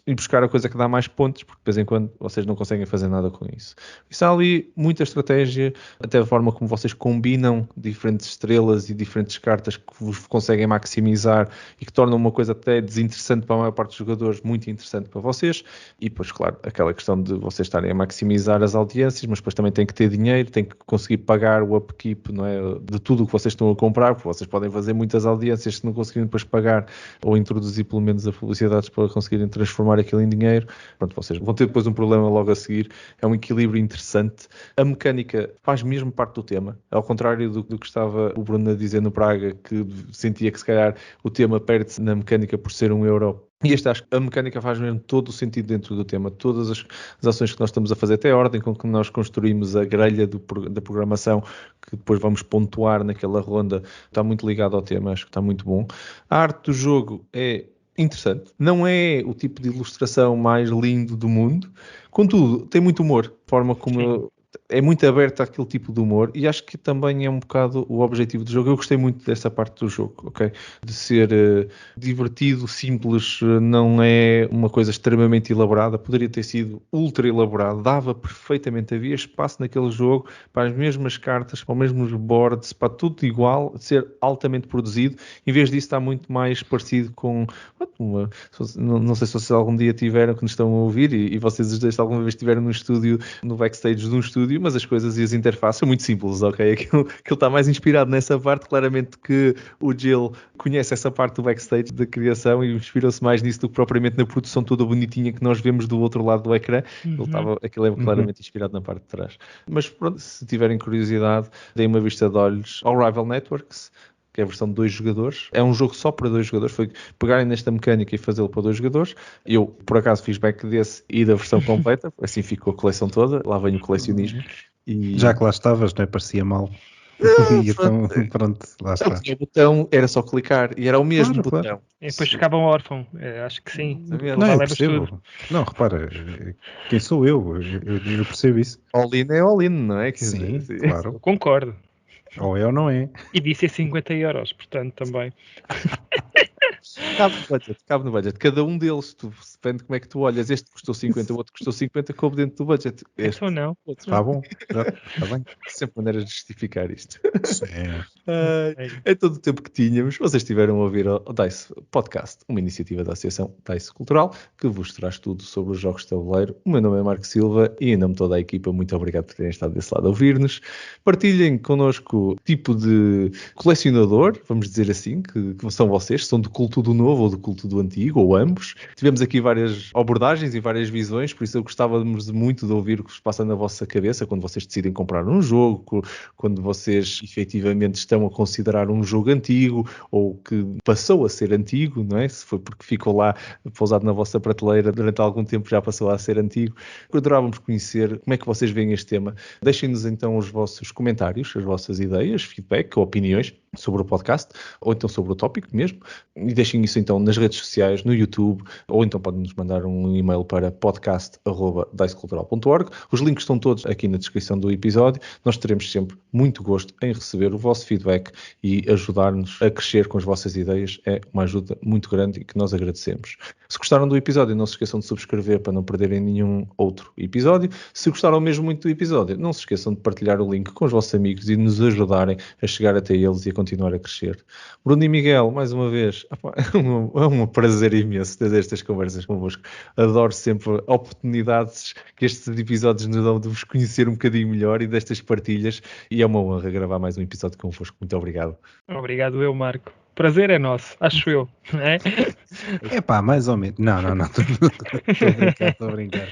ir buscar a coisa que dá mais pontos, porque de vez em quando vocês não conseguem fazer nada com isso. Isso há ali muita estratégia, até a forma como vocês combinam diferentes estrelas e diferentes cartas que vos conseguem maximizar e que tornam uma coisa até desinteressante para a maior parte dos jogadores, muito interessante para vocês. E depois, claro, aquela questão de vocês estarem a maximizar as audiências, mas depois também tem que ter dinheiro, tem que conseguir pagar o upkeep, não é, de tudo o que vocês estão a comprar, porque vocês podem fazer muitas audiências se não conseguirem depois pagar ou introduzir pelo menos a publicidades para conseguirem transformar aquilo em dinheiro. Pronto, vocês vão ter depois um problema logo a seguir. É um equilíbrio interessante. A mecânica faz mesmo parte do tema, ao contrário do que estava o Bruno a dizer no Praga, que sentia que se calhar o tema perde-se na mecânica por ser €1 E acho que a mecânica faz mesmo todo o sentido dentro do tema. Todas as ações que nós estamos a fazer, até a ordem com que nós construímos a grelha da programação, que depois vamos pontuar naquela ronda, está muito ligado ao tema, acho que está muito bom. A arte do jogo é interessante. Não é o tipo de ilustração mais lindo do mundo, contudo, tem muito humor, forma como... É muito aberto àquele tipo de humor e acho que também é um bocado o objetivo do jogo. Eu gostei muito dessa parte do jogo, ok? De ser divertido, simples, não é uma coisa extremamente elaborada. Poderia ter sido ultra elaborado, dava perfeitamente, havia espaço naquele jogo para as mesmas cartas, para os mesmos boards, para tudo igual, de ser altamente produzido. Em vez disso está muito mais parecido com... não sei se vocês algum dia tiveram, que nos estão a ouvir, e vocês os dois alguma vez estiveram no estúdio, no backstage de um estúdio, mas as coisas e as interfaces são muito simples, ok? Aquilo está mais inspirado nessa parte, claramente que o Jill conhece essa parte do backstage da criação e inspirou-se mais nisso do que propriamente na produção toda bonitinha que nós vemos do outro lado do ecrã. Aquilo é claramente inspirado na parte de trás. Mas pronto, se tiverem curiosidade, deem uma vista de olhos ao Rival Networks, que é a versão de 2 jogadores. É um jogo só para 2 jogadores. Foi pegarem nesta mecânica e fazê-lo para 2 jogadores. Eu, por acaso, fiz back desse e da versão completa. Assim ficou a coleção toda. Lá vem o colecionismo. E... Já que lá estavas, não é? Parecia mal. E então, pronto, lá está. O botão era só clicar e era o mesmo botão. Claro. E depois ficavam órfãos. Acho que sim. Não, eu percebo. Não, repara, quem sou eu? Eu percebo isso. All-in é all-in, não é? Sim, claro. Eu concordo. Ou é ou não é. E disse 50 euros, portanto, também. Cabe no budget. Cada um deles, depende de como é que tu olhas. Este custou 50, o outro custou 50, coube dentro do budget. Este ou não. Está bom, está bem. Sempre maneiras de justificar isto. Sim. É todo o tempo que tínhamos. Vocês estiveram a ouvir o DICE Podcast, uma iniciativa da Associação DICE Cultural, que vos traz tudo sobre os jogos de tabuleiro. O meu nome é Marco Silva e em nome de toda a equipa, muito obrigado por terem estado desse lado a ouvir-nos. Partilhem connosco tipo de colecionador, vamos dizer assim, que são vocês, são do culto do novo ou do culto do antigo, ou ambos. Tivemos aqui várias abordagens e várias visões, por isso eu gostávamos muito de ouvir o que vos passa na vossa cabeça quando vocês decidem comprar um jogo, quando vocês efetivamente estão a considerar um jogo antigo ou que passou a ser antigo, não é? Se foi porque ficou lá pousado na vossa prateleira durante algum tempo, já passou a ser antigo. Adorávamos conhecer como é que vocês veem este tema. Deixem-nos então os vossos comentários, as vossas ideias, feedback ou opiniões sobre o podcast, ou então sobre o tópico mesmo, e deixem isso então nas redes sociais, no YouTube, ou então podem nos mandar um e-mail para podcast@dicecultural.org. Os links estão todos aqui na descrição do episódio. Nós teremos sempre muito gosto em receber o vosso feedback e ajudar-nos a crescer com as vossas ideias. É uma ajuda muito grande e que nós agradecemos. Se gostaram do episódio, não se esqueçam de subscrever para não perderem nenhum outro episódio. Se gostaram mesmo muito do episódio, não se esqueçam de partilhar o link com os vossos amigos e nos ajudarem a chegar até eles e a continuar a crescer. Bruno e Miguel, mais uma vez, é um prazer imenso ter estas conversas convosco. Adoro sempre oportunidades que estes episódios nos dão de vos conhecer um bocadinho melhor e destas partilhas, e é uma honra gravar mais um episódio convosco. Muito obrigado. Obrigado eu, Marco. Prazer é nosso, acho eu. É pá, mais ou menos. Não. Estou a brincar.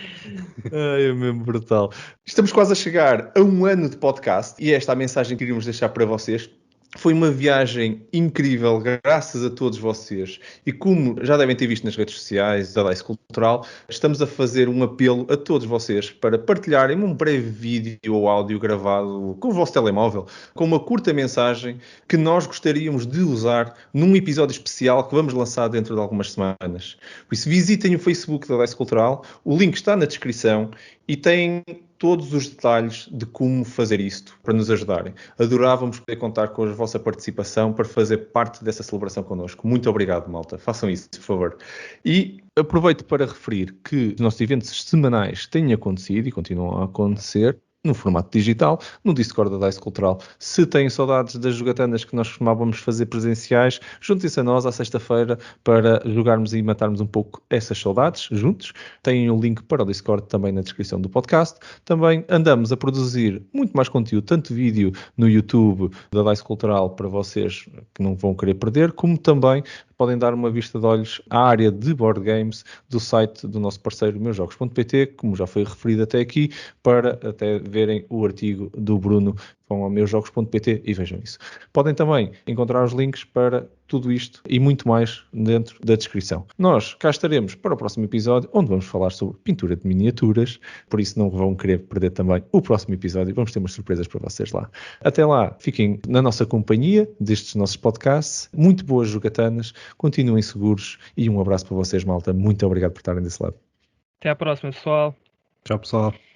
É mesmo brutal. Estamos quase a chegar a 1 ano de podcast e esta é a mensagem que queríamos deixar para vocês. Foi uma viagem incrível, graças a todos vocês. E como já devem ter visto nas redes sociais da DICE Cultural, estamos a fazer um apelo a todos vocês para partilharem um breve vídeo ou áudio gravado com o vosso telemóvel, com uma curta mensagem que nós gostaríamos de usar num episódio especial que vamos lançar dentro de algumas semanas. Por isso, visitem o Facebook da DICE Cultural, o link está na descrição e têm todos os detalhes de como fazer isto para nos ajudarem. Adorávamos poder contar com a vossa participação para fazer parte dessa celebração connosco. Muito obrigado, malta. Façam isso, por favor. E aproveito para referir que os nossos eventos semanais têm acontecido e continuam a acontecer no formato digital, no Discord da DICE Cultural. Se têm saudades das jogatanas que nós costumávamos fazer presenciais, juntem-se a nós à sexta-feira para jogarmos e matarmos um pouco essas saudades juntos. Têm o link para o Discord também na descrição do podcast. Também andamos a produzir muito mais conteúdo, tanto vídeo no YouTube da DICE Cultural para vocês que não vão querer perder, como também podem dar uma vista de olhos à área de board games do site do nosso parceiro meusjogos.pt, como já foi referido até aqui, para até verem o artigo do Bruno. Vão ao meusjogos.pt e vejam isso. Podem também encontrar os links para tudo isto e muito mais dentro da descrição. Nós cá estaremos para o próximo episódio, onde vamos falar sobre pintura de miniaturas, por isso não vão querer perder também o próximo episódio. Vamos ter umas surpresas para vocês lá. Até lá, fiquem na nossa companhia destes nossos podcasts. Muito boas jogatanas, continuem seguros e um abraço para vocês, malta. Muito obrigado por estarem desse lado. Até à próxima, pessoal. Tchau, pessoal.